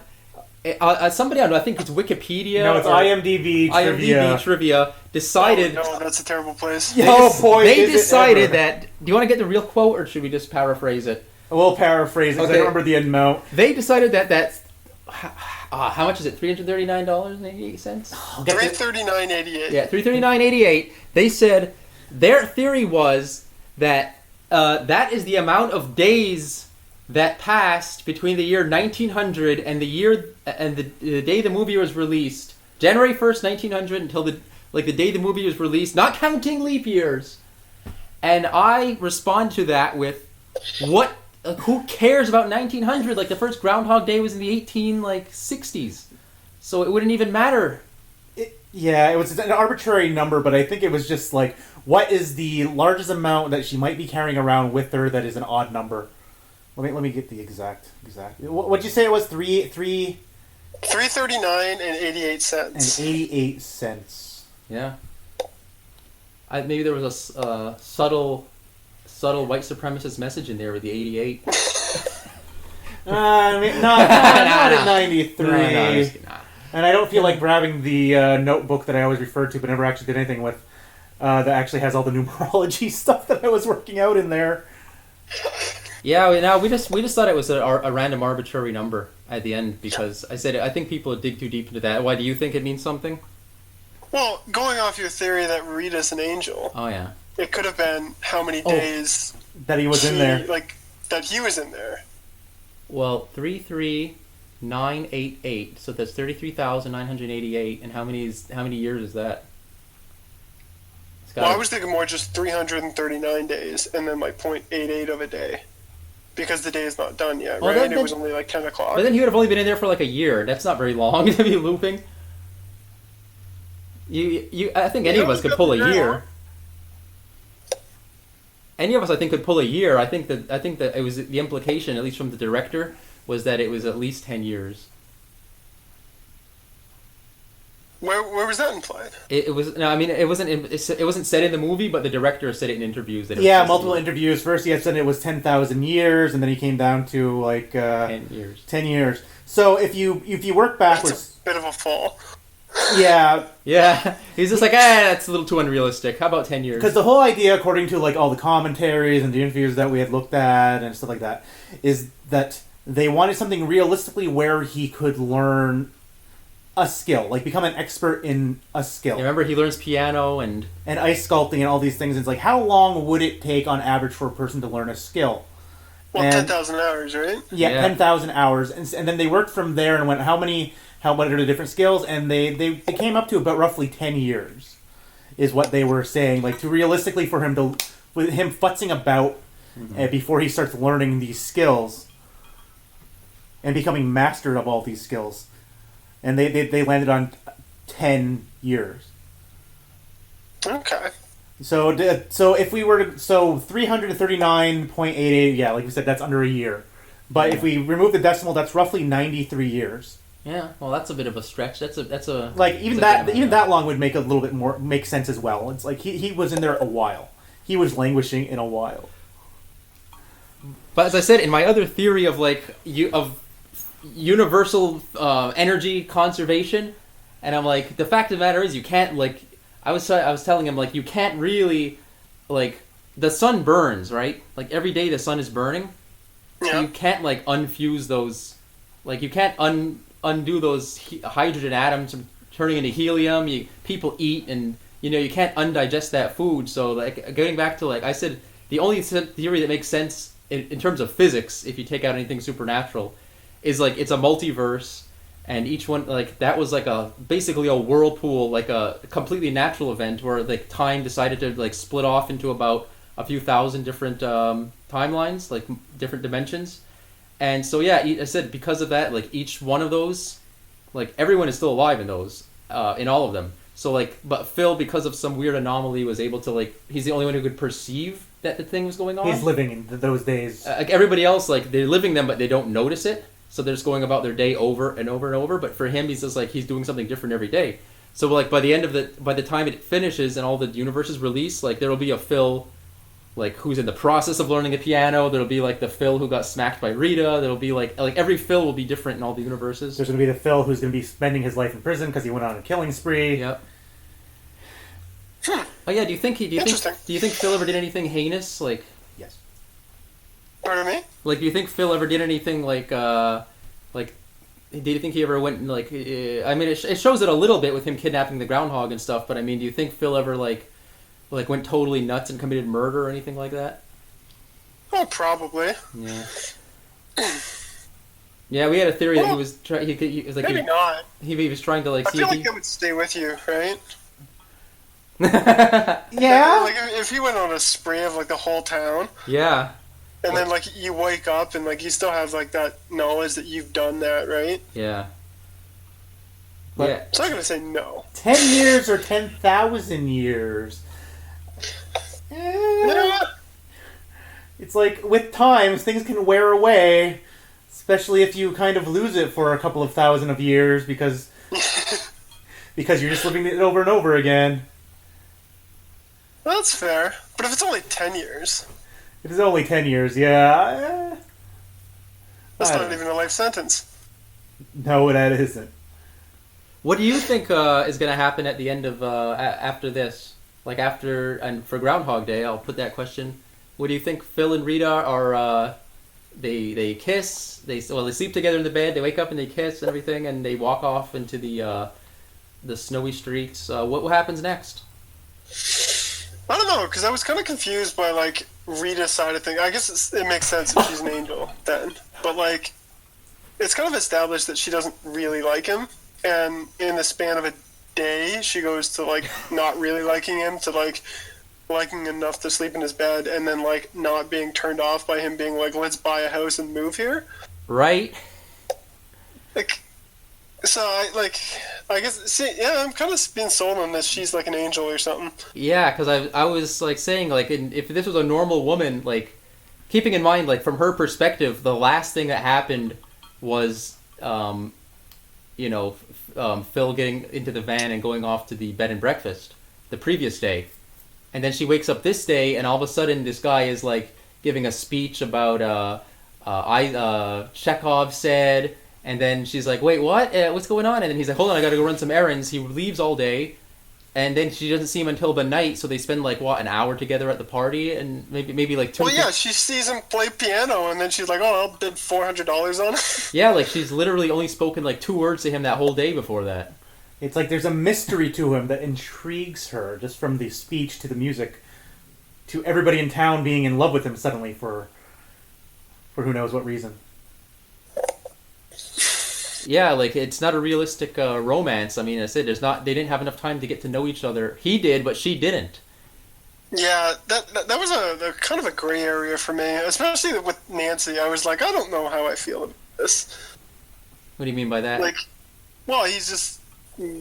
somebody I think it's Wikipedia. No, it's IMDb trivia decided. Oh, no, that's a terrible place. They decided that. Do you want to get the real quote, or should we just paraphrase it? We'll paraphrase it. Okay. I remember the amount. They decided that. How much is it? $339.88. $339.88. Yeah, $339.88. They said their theory was that that is the amount of days that passed between the year 1900 and the day the movie was released, January 1st, 1900, until the day the movie was released, not counting leap years. And I respond to that with, what? Who cares about 1900? Like, the first Groundhog Day was in the 60s, so it wouldn't even matter. It was an arbitrary number, but I think it was just like, what is the largest amount that she might be carrying around with her that is an odd number? Let me get the exact. What'd you say it was? $339.88. 88 cents. Yeah. Maybe there was a subtle white supremacist message in there with the 88. Not in 93. No, and I don't feel like grabbing the notebook that I always referred to but never actually did anything with that actually has all the numerology stuff that I was working out in there. Yeah, we just thought it was a random arbitrary number at the end because I think people would dig too deep into that. Why do you think it means something? Well, going off your theory that Rita's an angel. Oh yeah. It could have been how many days that he was in there. Like that he was in there. Well, 33988. So that's 33,988. And how many years is that? Well, I was thinking more just 339 days, and then like 0.88 of a day, because the day is not done yet, right? It was only like 10 o'clock. But then he would have only been in there for like a year. That's not very long to be looping. I think any of us could pull a year. Any of us, I think, could pull a year. I think that it was the implication, at least from the director, was that it was at least 10 years. Where was that implied? It was no. I mean, it wasn't said in the movie, but the director said it in interviews. That multiple interviews. First, he had said it was 10,000 years, and then he came down to like 10 years. 10 years. So if you work backwards, that's a bit of a fall. Yeah. He's just like, that's a little too unrealistic. How about 10 years? Because the whole idea, according to like all the commentaries and the interviews that we had looked at and stuff like that, is that they wanted something realistically where he could learn a skill, like become an expert in a skill. Yeah, remember, he learns piano and ice sculpting and all these things. And it's like, how long would it take on average for a person to learn a skill? Well, 10,000 hours, right? Yeah, 10,000 hours. And then they worked from there and went, what are the different skills? And they came up to about roughly 10 years is what they were saying. Like, to realistically for him to, with him futzing about before he starts learning these skills and becoming master of all these skills. And they landed on 10 years. Okay. So if we were to 339.88, yeah, like we said, that's under a year. But if we remove the decimal, that's roughly 93 years. Yeah, well, that's a bit of a stretch. That's a like even that long would make a little bit more make sense as well. It's like he was in there a while. He was languishing in a while. But as I said, in my other theory of universal energy conservation, and I'm like, the fact of the matter is, you can't like. I was telling him, like, you can't really, like, the sun burns, right? Like, every day the sun is burning. Yeah. So you can't, like, unfuse those, like, you can't undo those hydrogen atoms from turning into helium. People eat, and, you can't undigest that food. So, like, going back to, like, I said, the only theory that makes sense in terms of physics, if you take out anything supernatural, is, like, it's a multiverse, and each one like that was like basically a whirlpool, like a completely natural event where like time decided to like split off into about a few thousand different timelines, like different dimensions. And so yeah, I said because of that, like each one of those, like everyone is still alive in those, in all of them. So like, but Phil, because of some weird anomaly, was able to like, he's the only one who could perceive that the thing was going on. He's living in those days. Like everybody else, like they're living them, but they don't notice it. So they're just going about their day over and over and over. But for him, he's just like he's doing something different every day. So like by the time it finishes and all the universes release, like there will be a Phil, like who's in the process of learning the piano. There'll be like the Phil who got smacked by Rita. There'll be like every Phil will be different in all the universes. There's going to be the Phil who's going to be spending his life in prison because he went on a killing spree. Yep. Oh yeah, do you think Phil ever did anything heinous? Like, yes. Pardon me? Like, do you think Phil ever did anything like, do you think he ever went like? I mean, it shows it a little bit with him kidnapping the Groundhog and stuff. But I mean, do you think Phil ever like went totally nuts and committed murder or anything like that? Oh, probably. Yeah. Yeah, we had a theory that he was trying. He was like maybe not. He was trying to like. I feel like it would stay with you, right? Yeah. Like if he went on a spree of like the whole town. Yeah. And then like you wake up and like you still have like that knowledge that you've done that, right? Yeah. But yeah. So I'm gonna say no. 10 years or 10,000 years. It's like with time, things can wear away, especially if you kind of lose it for a couple of thousand of years because you're just living it over and over again. Well, that's fair. But if it's only 10 years... If it's only 10 years, yeah. That's not even a life sentence. No, that isn't. What do you think is going to happen at the end of after this? Like after, and for Groundhog Day, I'll put that question. What do you think Phil and Rita are, they kiss, they sleep together in the bed, they wake up and they kiss and everything, and they walk off into the snowy streets. What happens next? I don't know, because I was kind of confused by, like, Rita's side of things. I guess it makes sense if she's an angel then. But, like, it's kind of established that she doesn't really like him. And in the span of a day, she goes to, like, not really liking him to, like, liking enough to sleep in his bed and then, like, not being turned off by him being like, let's buy a house and move here. Right. Like... So, I guess, see, yeah, I'm kind of being sold on this. She's like an angel or something. Yeah, because I was, like, saying, like, if this was a normal woman, like, keeping in mind, like, from her perspective, the last thing that happened was, Phil getting into the van and going off to the bed and breakfast the previous day. And then she wakes up this day, and all of a sudden, this guy is, like, giving a speech about, Chekhov said... And then she's like, wait, what? What's going on? And then he's like, hold on, I gotta go run some errands. He leaves all day. And then she doesn't see him until the night, so they spend, like, an hour together at the party? And maybe like 2 Well, yeah, she sees him play piano, and then she's like, oh, I'll bid $400 on it. Yeah, like, she's literally only spoken, like, 2 words to him that whole day before that. It's like there's a mystery to him that intrigues her, just from the speech to the music, to everybody in town being in love with him suddenly for who knows what reason. Yeah, like, it's not a realistic romance. I mean, I said they didn't have enough time to get to know each other. He did, but she didn't. Yeah, that was a kind of a gray area for me, especially with Nancy. I was like, I don't know how I feel about this. What do you mean by that? Like, well, he's just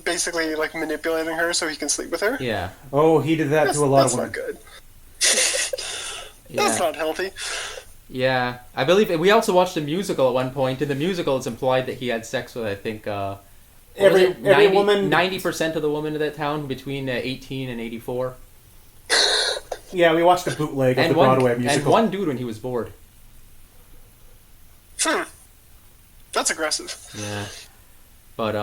basically, like, manipulating her so he can sleep with her. Yeah. Oh, he did that to a lot of women. That's not good. That's not healthy. Yeah, I believe we also watched a musical at one point. In the musical, it's implied that he had sex with, I think, every woman. 90% of the women in that town between 18 and 84. Yeah, we watched a bootleg of the Broadway musical. And one dude when he was bored. That's aggressive. Yeah, but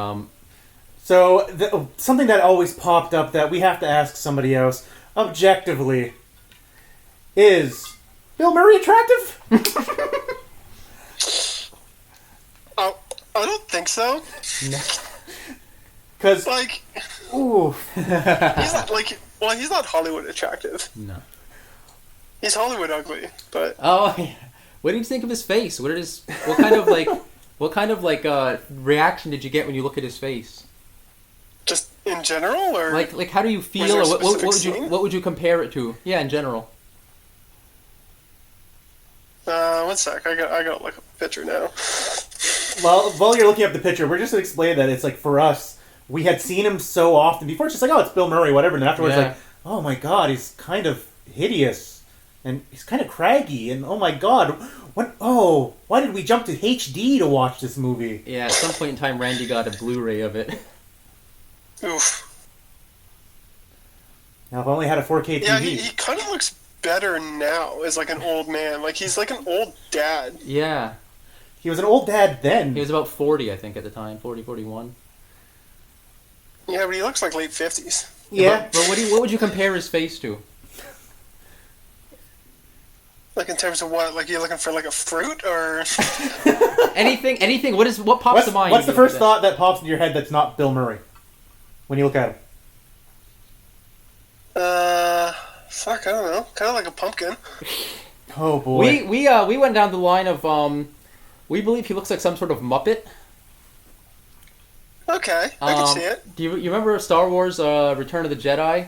So something that always popped up that we have to ask somebody else objectively is. Bill Murray attractive? Oh, I don't think so. No. Because, like, ooh, he's not he's not Hollywood attractive. No. He's Hollywood ugly, but oh, yeah. What did you think of his face? What kind of like What kind of reaction did you get when you look at his face? Just in general, or like how do you feel, or what would you compare it to? Yeah, in general. 1 sec. I got like a picture now. Well, while you're looking up the picture, we're just going to explain that it's like for us, we had seen him so often before. It's just like, oh, it's Bill Murray, whatever. And afterwards, like, oh my god, he's kind of hideous and he's kind of craggy. And oh my god, why did we jump to HD to watch this movie? Yeah, at some point in time, Randy got a Blu-ray of it. Oof. Now, if I only had a 4K TV. Yeah, he kind of looks better now as like an old man. Like he's like an old dad. Yeah. He was an old dad then. He was about 40, I think, at the time. 40, 41. Yeah, but he looks like late 50s. Yeah. But what would you compare his face to? Like in terms of what? Like you're looking for like a fruit or anything? What pops to mind? What's the first thought that pops in your head that's not Bill Murray when you look at him? Fuck, I don't know. Kind of like a pumpkin. Oh boy. We went down the line of we believe he looks like some sort of Muppet. Okay, I can see it. Do you remember Star Wars Return of the Jedi?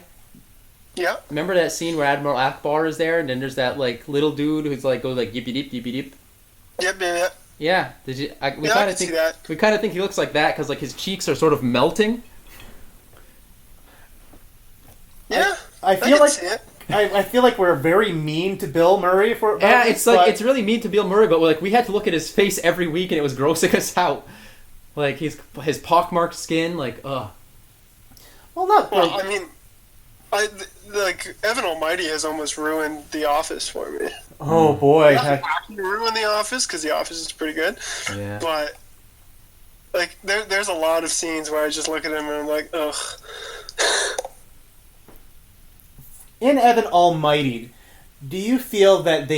Yeah. Remember that scene where Admiral Akbar is there, and then there's that like little dude who's like goes like yippee dip yippee dip. Yep. Yeah. Did you? We kind of think that. We kind of think he looks like that because like his cheeks are sort of melting. Yeah. I feel like we're very mean to Bill Murray for. Yeah, it's really mean to Bill Murray, but like we had to look at his face every week, and it was grossing us out. Like his pockmarked skin, like ugh. Well, I mean, like Evan Almighty has almost ruined The Office for me. Oh boy, Not ruined The Office because The Office is pretty good. Yeah. But like there's a lot of scenes where I just look at him and I'm like, ugh. In Evan Almighty, do you feel that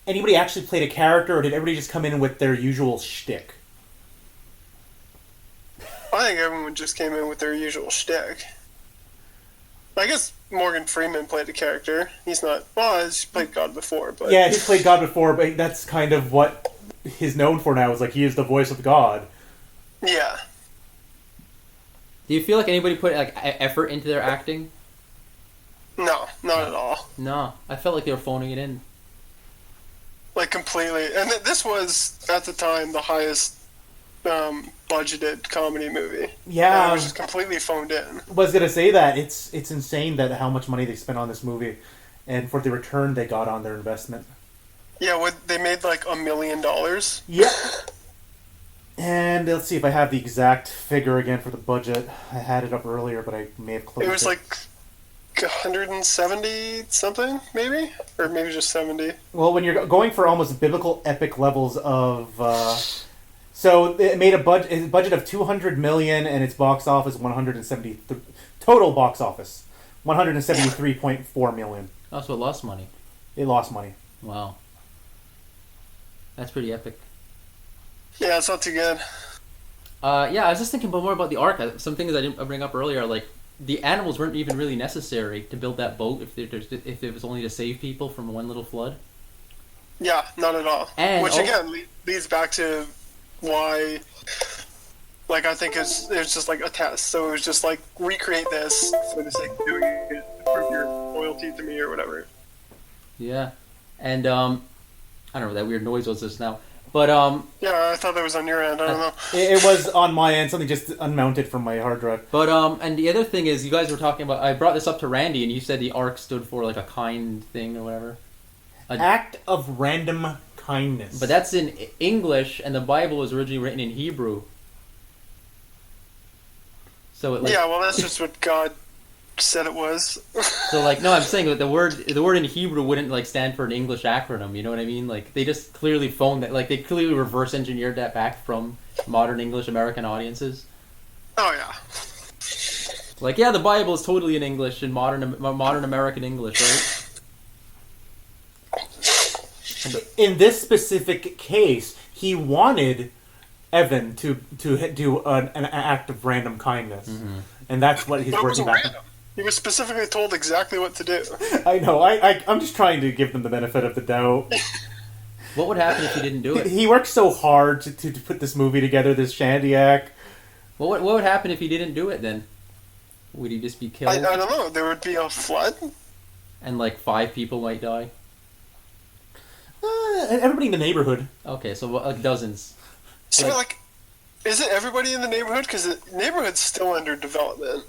anybody actually played a character, or did everybody just come in with their usual shtick? I think everyone just came in with their usual shtick. I guess Morgan Freeman played a character. He's played God before, but... Yeah, he's played God before, but that's kind of what he's known for now, is like he is the voice of God. Yeah. Do you feel like anybody put like effort into their acting? No, not at all. No, I felt like they were phoning it in. Like completely. And this was, at the time, the highest budgeted comedy movie. Yeah. And it was just completely phoned in. I was going to say that. It's insane that how much money they spent on this movie and for the return they got on their investment. Yeah, they made like $1 million. Yeah. And let's see if I have the exact figure again for the budget. I had it up earlier, but I may have closed it. It was like 170 something, maybe? Or maybe just 70. Well, when you're going for almost biblical epic levels of... so it made a budget of $200 million, and its box office 170... Total box office, $173.4 million. Oh, so it lost money. It lost money. Wow. That's pretty epic. Yeah, it's not too good. Yeah, I was just thinking more about the arc. Some things I didn't bring up earlier, like the animals weren't even really necessary to build that boat if it was only to save people from one little flood. Yeah, not at all. Which again leads back to why, like, I think it's just like a test. So it was just like, recreate this for the sake of doing it, to prove your loyalty to me or whatever. Yeah, and I don't know what that weird noise was just now. But yeah, I thought that was on your end. I don't know. It was on my end. Something just unmounted from my hard drive. But and the other thing is, you guys were talking about. I brought this up to Randy, and you said the arc stood for like a kind thing or whatever. Act of random kindness. But that's in English, and the Bible was originally written in Hebrew. So yeah, well, that's just what God said it was. So like, no, I'm saying that the word in Hebrew wouldn't like stand for an English acronym. You know what I mean? Like they just clearly phoned that. Like they clearly reverse engineered that back from modern English American audiences. Oh yeah. Like yeah, the Bible is totally in English in modern American English, right? In this specific case, he wanted Evan to do an act of random kindness, and that's what he's working back. He was specifically told exactly what to do. I know. I'm just trying to give them the benefit of the doubt. What would happen if he didn't do it? He worked so hard to put this movie together, this Shandiak. What would happen if he didn't do it then? Would he just be killed? I don't know. There would be a flood? And like 5 people might die? Everybody in the neighborhood. Okay, so like dozens. See, like, is it everybody in the neighborhood? Because the neighborhood's still under development.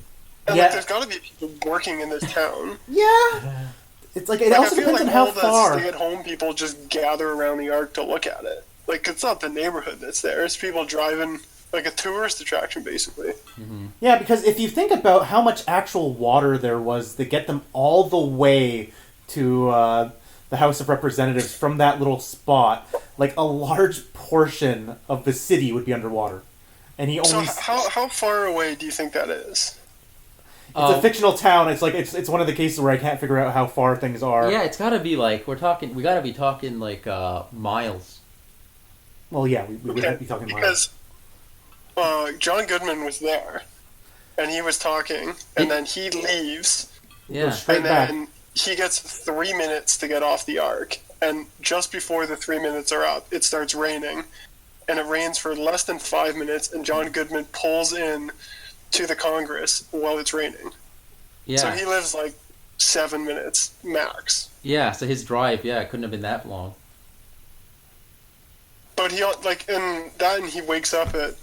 And Yeah. like, there's got to be people working in this town. Yeah. It's like, it Like, also I feel depends like on all how the far. stay-at-home people just gather around the Ark to look at it. Like, it's not the neighborhood that's there. It's people driving, like a tourist attraction, basically. Yeah, because if you think about how much actual water there was to get them all the way to the House of Representatives from that little spot, like a large portion of the city would be underwater. And he So only... how far away do you think that is? It's a fictional town. It's like it's one of the cases where I can't figure out how far things are. Yeah, it's gotta be like, we gotta be talking like miles. Well, yeah, we would be talking miles. Because John Goodman was there, and he was talking, and then he leaves, Yeah. Straight and back. then he gets 3 minutes to get off the Ark, and just before the 3 minutes are up, it starts raining, and it rains for less than 5 minutes, and John Goodman pulls in to the Congress while it's raining. Yeah. So he lives like 7 minutes max. Yeah, so his drive, couldn't have been that long. But he and he wakes up at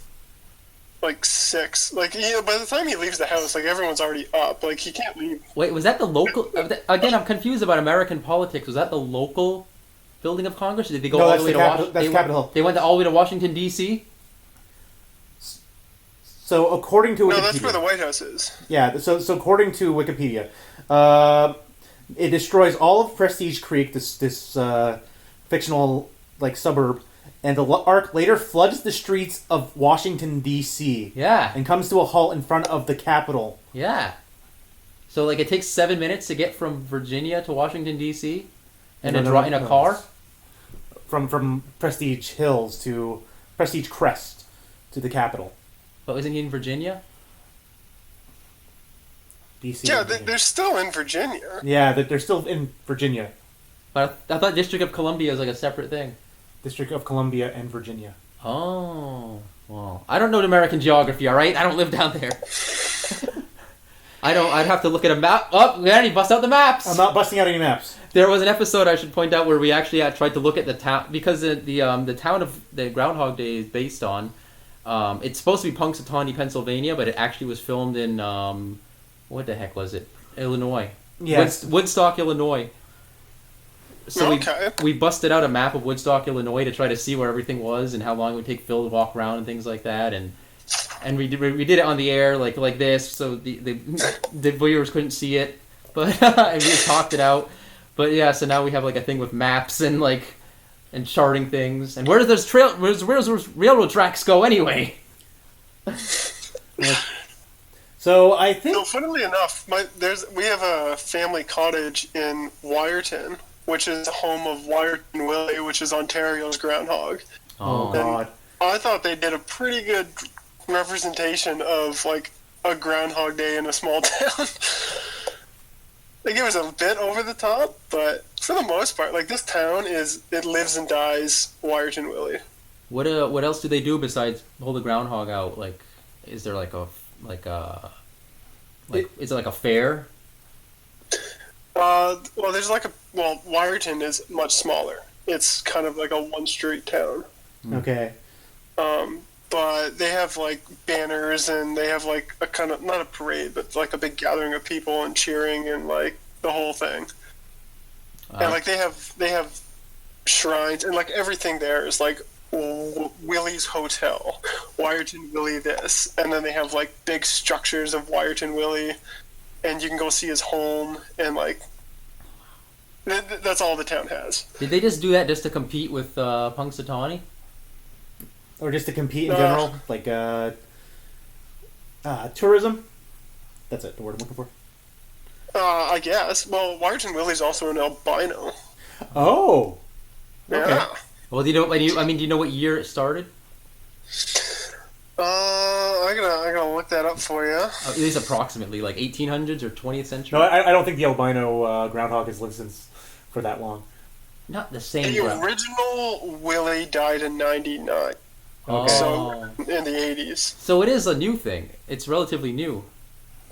like 6. Like by the time he leaves the house, like everyone's already up. Like he can't leave. Wait, was that the local... Again, I'm confused about American politics. Was that the local building of Congress? Or did they go No, all that's the way the to Capitol- Washington? that's Capitol Hill. They went all the way to Washington, D.C.? So according to Wikipedia... No, that's where the White House is. Yeah, so according to Wikipedia, it destroys all of Prestige Creek, this fictional like suburb, and the Ark later floods the streets of Washington D.C. Yeah. and comes to a halt in front of the Capitol. Yeah. So, like, it takes 7 minutes to get from Virginia to Washington, D.C.? And in a car? From Prestige Hills to Prestige Crest to the Capitol. But isn't he in Virginia? D.C. Yeah, Virginia. they're still in Virginia. Yeah, they're still in Virginia. But I thought District of Columbia is like a separate thing. District of Columbia and Virginia. Oh. Well, I don't know American geography, alright? I don't live down there. I'd have to look at a map. Oh, Danny, bust out the maps! I'm not busting out any maps. There was an episode I should point out where we actually tried to look at the town, because the town of the Groundhog Day is based on, it's supposed to be Punxsutawney, Pennsylvania, but it actually was filmed in, what the heck was it? Illinois. Yes. Woodstock, Illinois. So Okay. we busted out a map of Woodstock, Illinois to try to see where everything was and how long it would take Phil to walk around and things like that, and we did it on the air like this, so the viewers couldn't see it, but and we just talked it out. But yeah, so now we have like a thing with maps and charting things. And where do those those railroad tracks go anyway? So I think... So, funnily enough, we have a family cottage in Wyerton, which is the home of Wyerton Willie, which is Ontario's groundhog. Oh, God. I thought they did a pretty good representation of, like, a Groundhog Day in a small town. Like, it was a bit over the top, but for the most part, like, this town it lives and dies Wyerton Willie. What else do they do besides pull the groundhog out? Like, is there is it like a fair? Well, Wyerton is much smaller. It's kind of like a one-street town. Okay. But they have, like, banners, and they have, like, a kind of, not a parade, but, like, a big gathering of people and cheering and, like, the whole thing. And, like, they have shrines, and, like, everything there is, like, Willie's Hotel, Wyerton Willie this, and then they have, like, big structures of Wyerton Willie, and you can go see his home, and, like, that's all the town has. Did they just do that just to compete with Punxsutawney? Or just to compete in general, like tourism. That's it. The word I'm looking for. I guess. Well, Wyerton Willie's also an albino. Oh. Okay. Yeah. Well, do you know what year it started? I gotta look that up for you. At least approximately, like 1800s or 20th century. No, I don't think the albino groundhog has lived for that long. Not the same. The original Willie died in '99. Okay. So in the '80s. So it is a new thing. It's relatively new.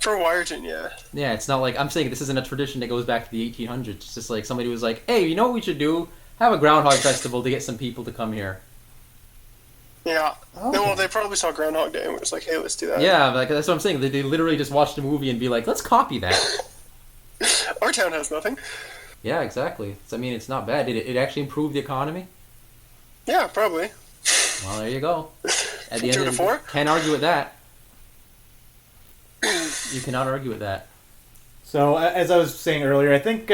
For Wyerton, yeah. Yeah, it's not like I'm saying this isn't a tradition that goes back to the 1800s. It's just like somebody was like, "Hey, you know what we should do? Have a Groundhog Festival to get some people to come here." Yeah. Okay. Well, they probably saw Groundhog Day and were just like, "Hey, let's do that." Yeah, like that's what I'm saying. They literally just watched a movie and be like, "Let's copy that." Our town has nothing. Yeah, exactly. I mean, it's not bad. Did it actually improve the economy? Yeah, probably. Well, there you go. At the 2 end to of 4? Can't argue with that. You cannot argue with that. So, as I was saying earlier, I think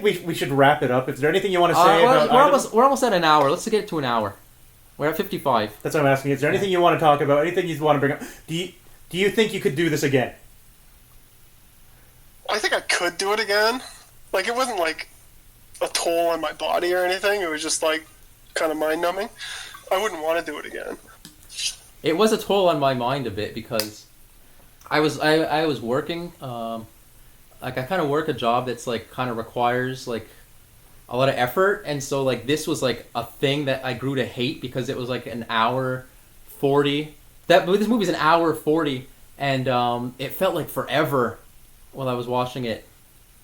we should wrap it up. Is there anything you want to say about? We're almost at an hour. Let's get it to an hour. We're at 55. That's what I'm asking. Is there anything you want to talk about? Anything you want to bring up? Do you think you could do this again? I think I could do it again. Like, it wasn't like a toll on my body or anything. It was just like kind of mind numbing. I wouldn't want to do it again. It was a toll on my mind a bit because I was working. Like I kind of work a job that's like kind of requires like a lot of effort, and so like this was like a thing that I grew to hate because it was like an hour 40. This movie's an hour 40, and it felt like forever while I was watching it.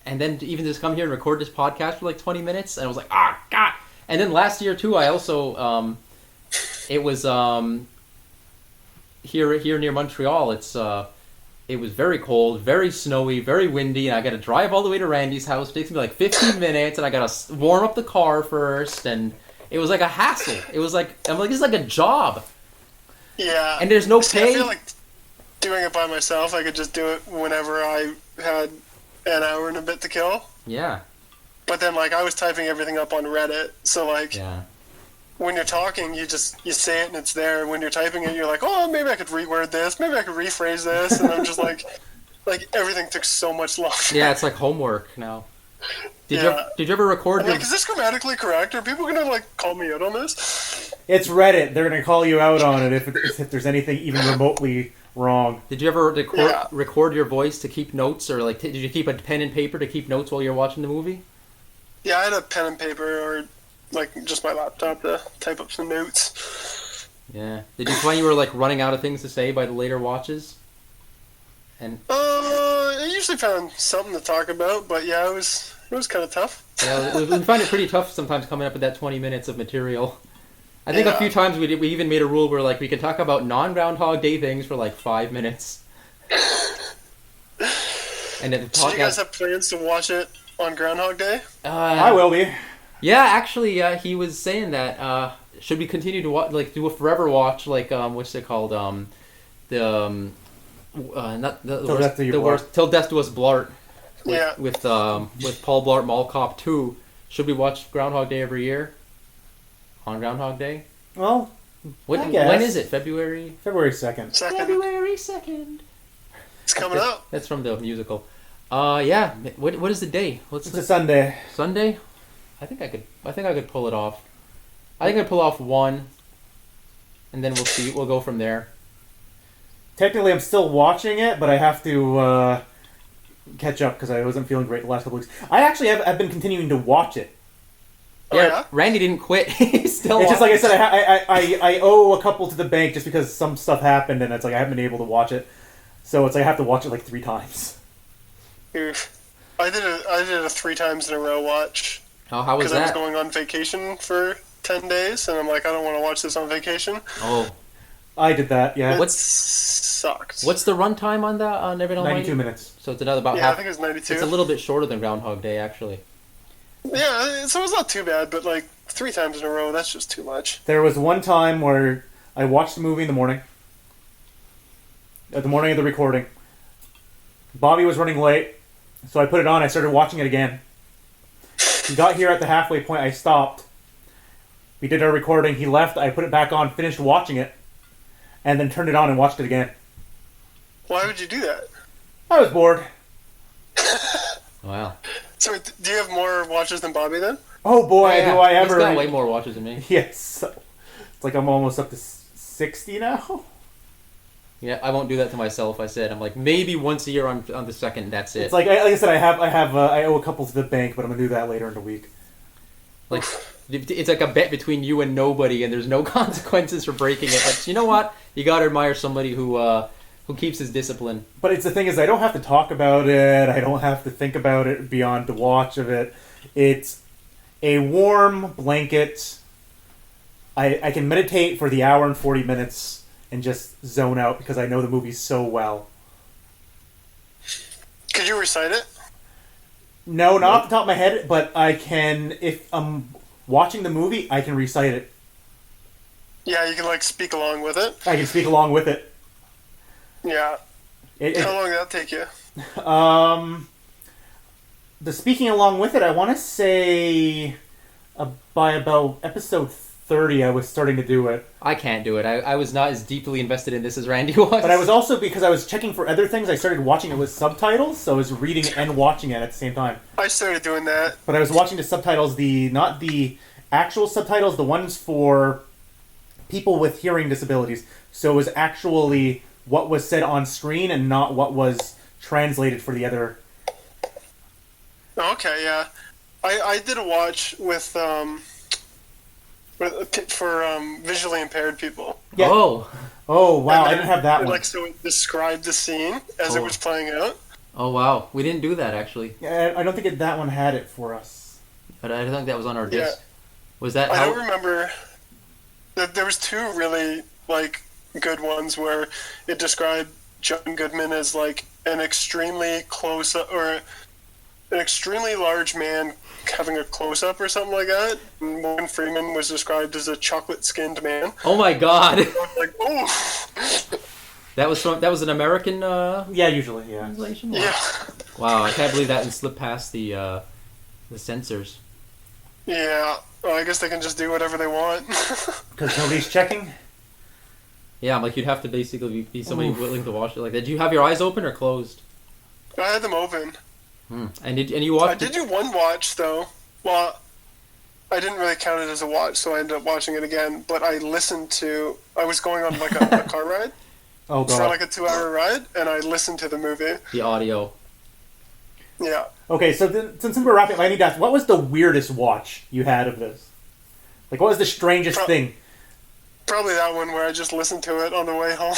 And then to even just come here and record this podcast for like 20 minutes, and I was like, God. And then last year too, I also it was here near Montreal. It was very cold, very snowy, very windy, and I got to drive all the way to Randy's house. It takes me like 15 minutes, and I got to warm up the car first, and it was like a hassle. It was like, I'm like, this is like a job. Yeah. And there's no pay. I feel like doing it by myself, I could just do it whenever I had an hour and a bit to kill. Yeah. But then, like, I was typing everything up on Reddit, so, like, yeah. When you're talking, you say it and it's there. When you're typing it, you're like, oh, maybe I could reword this, maybe I could rephrase this, and I'm just like everything took so much longer. Yeah, it's like homework now. Did you ever record? Like, is this grammatically correct? Are people gonna like call me out on this? It's Reddit. They're gonna call you out on it if there's anything even remotely wrong. Did you ever record your voice to keep notes, or like did you keep a pen and paper to keep notes while you're watching the movie? Yeah, I had a pen and paper, or like just my laptop to type up some notes. Yeah. Did you find you were like running out of things to say by the later watches? And I usually found something to talk about, but yeah, it was kind of tough. Yeah, we find it pretty tough sometimes coming up with that 20 minutes of material. I think a few times we even made a rule where like we can talk about non-Groundhog Day things for like 5 minutes. And then So you guys have plans to watch it on Groundhog Day? I will be. Yeah, actually, he was saying that should we continue to watch, like do a forever watch, like what's it called, not the worst Till Death Do Us Blart. With Paul Blart Mall Cop 2. Should we watch Groundhog Day every year? On Groundhog Day? Well, when is it? February 2nd. February 2nd. It's coming up. That's from the musical. Yeah. What is the day? It's a Sunday. Sunday? I think I could pull it off. I think I'd pull off one, and then we'll see. We'll go from there. Technically, I'm still watching it, but I have to catch up because I wasn't feeling great the last couple weeks. I actually have been continuing to watch it. Yeah, Randy didn't quit. He's still. It's just like I said. I owe a couple to the bank just because some stuff happened, and it's like I haven't been able to watch it. So it's like I have to watch it like 3 times. Oof. I did a 3 times in a row watch. Oh, how was that? Because I was going on vacation for 10 days, and I'm like, I don't want to watch this on vacation. Oh. I did that, yeah. It sucked. What's the runtime on that, on Every 92 minutes. So it's another about half. I think it's 92. It's a little bit shorter than Groundhog Day, actually. Yeah, so it's not too bad, but like 3 times in a row, that's just too much. There was one time where I watched the movie in the morning. At the morning of the recording. Bobby was running late, so I put it on. I started watching it again. He got here at the halfway point. I stopped. We did our recording. He left. I put it back on, finished watching it, and then turned it on and watched it again. Why would you do that? I was bored. Wow. So, do you have more watches than Bobby then? Oh boy, do I ever! He's got way more watches than me. Yes, it's like I'm almost up to 60 now. Yeah, I won't do that to myself. I said I'm like maybe once a year on the 2nd. That's it. It's like I said, I owe a couple to the bank, but I'm gonna do that later in the week. Like, it's like a bet between you and nobody, and there's no consequences for breaking it. But you know what? You gotta admire somebody who keeps his discipline. But it's the thing is, I don't have to talk about it. I don't have to think about it beyond the watch of it. It's a warm blanket. I can meditate for the hour and 40 minutes and just zone out because I know the movie so well. Could you recite it? No, not off the top of my head, but I can, if I'm watching the movie, I can recite it. Yeah, you can like speak along with it. I can speak along with it. Yeah. How long did that take you? The speaking along with it, I want to say by about episode 30, I was starting to do it. I can't do it. I was not as deeply invested in this as Randy was. But I was also, because I was checking for other things, I started watching it with subtitles, so I was reading and watching it at the same time. I started doing that. But I was watching the subtitles, not the actual subtitles, the ones for people with hearing disabilities. So it was actually what was said on screen and not what was translated for the other. Okay, yeah. I did a watch with for visually impaired people. Yeah. Oh wow! I didn't have that one. Like, so it described the scene as it was playing out. Oh wow, we didn't do that actually. Yeah, I don't think that one had it for us. But I don't think that was on our disc. Yeah. Was that? I don't remember. There was two really like good ones where it described John Goodman as like an extremely close or an extremely large man having a close-up or something like that. And Morgan Freeman was described as a chocolate-skinned man. Oh my god! Like, oh. That was an American. Yeah, usually, yeah. Translation. Yeah. Wow, I can't believe that and slipped past the censors. Yeah. Well, I guess they can just do whatever they want. Because nobody's checking. Yeah, like you'd have to basically be somebody willing to watch it like that. Did you have your eyes open or closed? I had them open. And you watched? I did do one watch though. Well, I didn't really count it as a watch, so I ended up watching it again. But I listened to. I was going on like a car ride. Oh god. For like a 2-hour ride, and I listened to the movie. The audio. Yeah. Okay, so since we're wrapping up, I need to ask, what was the weirdest watch you had of this? Like, what was the strangest thing? Probably that one where I just listened to it on the way home.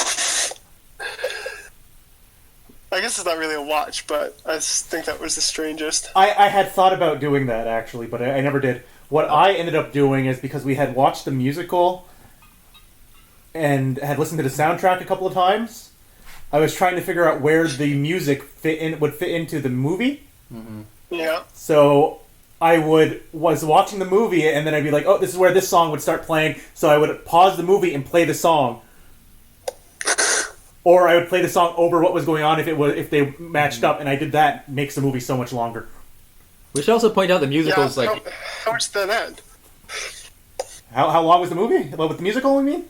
I guess it's not really a watch, but I just think that was the strangest. I had thought about doing that, actually, but I never did. What I ended up doing is, because we had watched the musical and had listened to the soundtrack a couple of times, I was trying to figure out where the music would fit into the movie. Mm-hmm. Yeah. So I was watching the movie, and then I'd be like, oh, this is where this song would start playing, so I would pause the movie and play the song. Or I would play the song over what was going on if they matched up, and I did that. It makes the movie so much longer. We should also point out the musicals like how much did that end? How long was the movie? With the musical, you mean?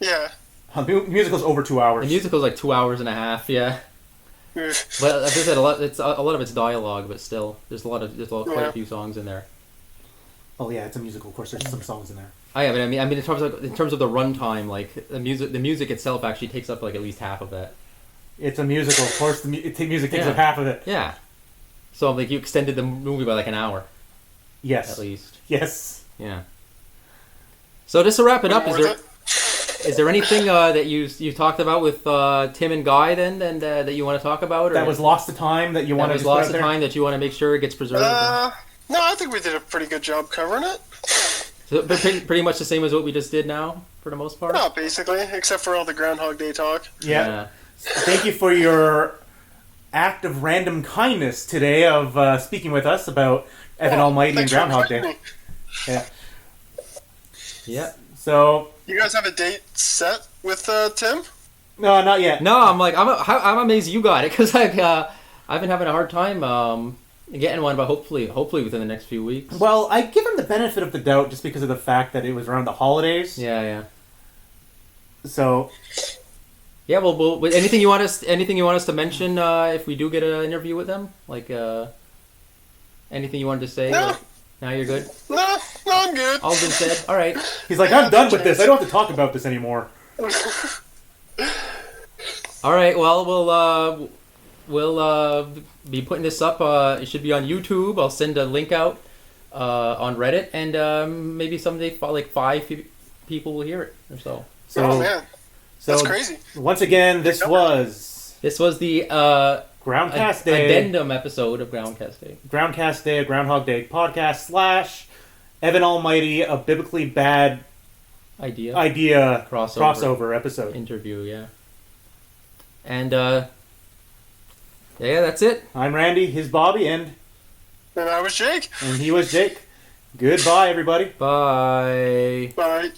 Yeah. The musical's over 2 hours. the musical's like 2 hours and a half. Yeah. But as I said, a lot of it's dialogue, but still, there's quite a few songs in there. Oh yeah, it's a musical. Of course, there's some songs in there. Oh yeah, but I mean, in terms of the runtime, like the music itself actually takes up like at least half of that. It's a musical. Of course, the music takes up half of it. Yeah. So like you extended the movie by like an hour. Yes. At least. Yes. Yeah. So just to wrap it up, is there anything that you talked about with Tim and Guy then that you want to talk about? Or that was lost to time that you want to That was lost to time that you want to make sure it gets preserved? No, I think we did a pretty good job covering it. So, but pretty much the same as what we just did now, for the most part? No, basically, except for all the Groundhog Day talk. Yeah. Thank you for your act of random kindness today of speaking with us about Evan Almighty and Groundhog Day. Yeah. Yeah. So... You guys have a date set with Tim? No, not yet. No, I'm amazed you got it, because I've been having a hard time getting one, but hopefully within the next few weeks. Well, I give him the benefit of the doubt just because of the fact that it was around the holidays. Yeah. So... Yeah, well, anything you want us to mention if we do get an interview with them? Like, anything you wanted to say? No. Like, now you're good? No, I'm good. All been said? All right. He's like, I'm done with this. I don't have to talk about this anymore. All right, well, we'll be putting this up. It should be on YouTube. I'll send a link out on Reddit, and maybe someday like 5 people will hear it or so. Oh man, that's crazy. Once again, this was the Groundcast Day addendum episode of Groundcast Day. Groundcast Day, a Groundhog Day podcast / Evan Almighty, a biblically bad idea crossover episode interview. Yeah, and that's it. I'm Randy, his Bobby, and I was Jake, and he was Jake. Goodbye, everybody. Bye. Bye.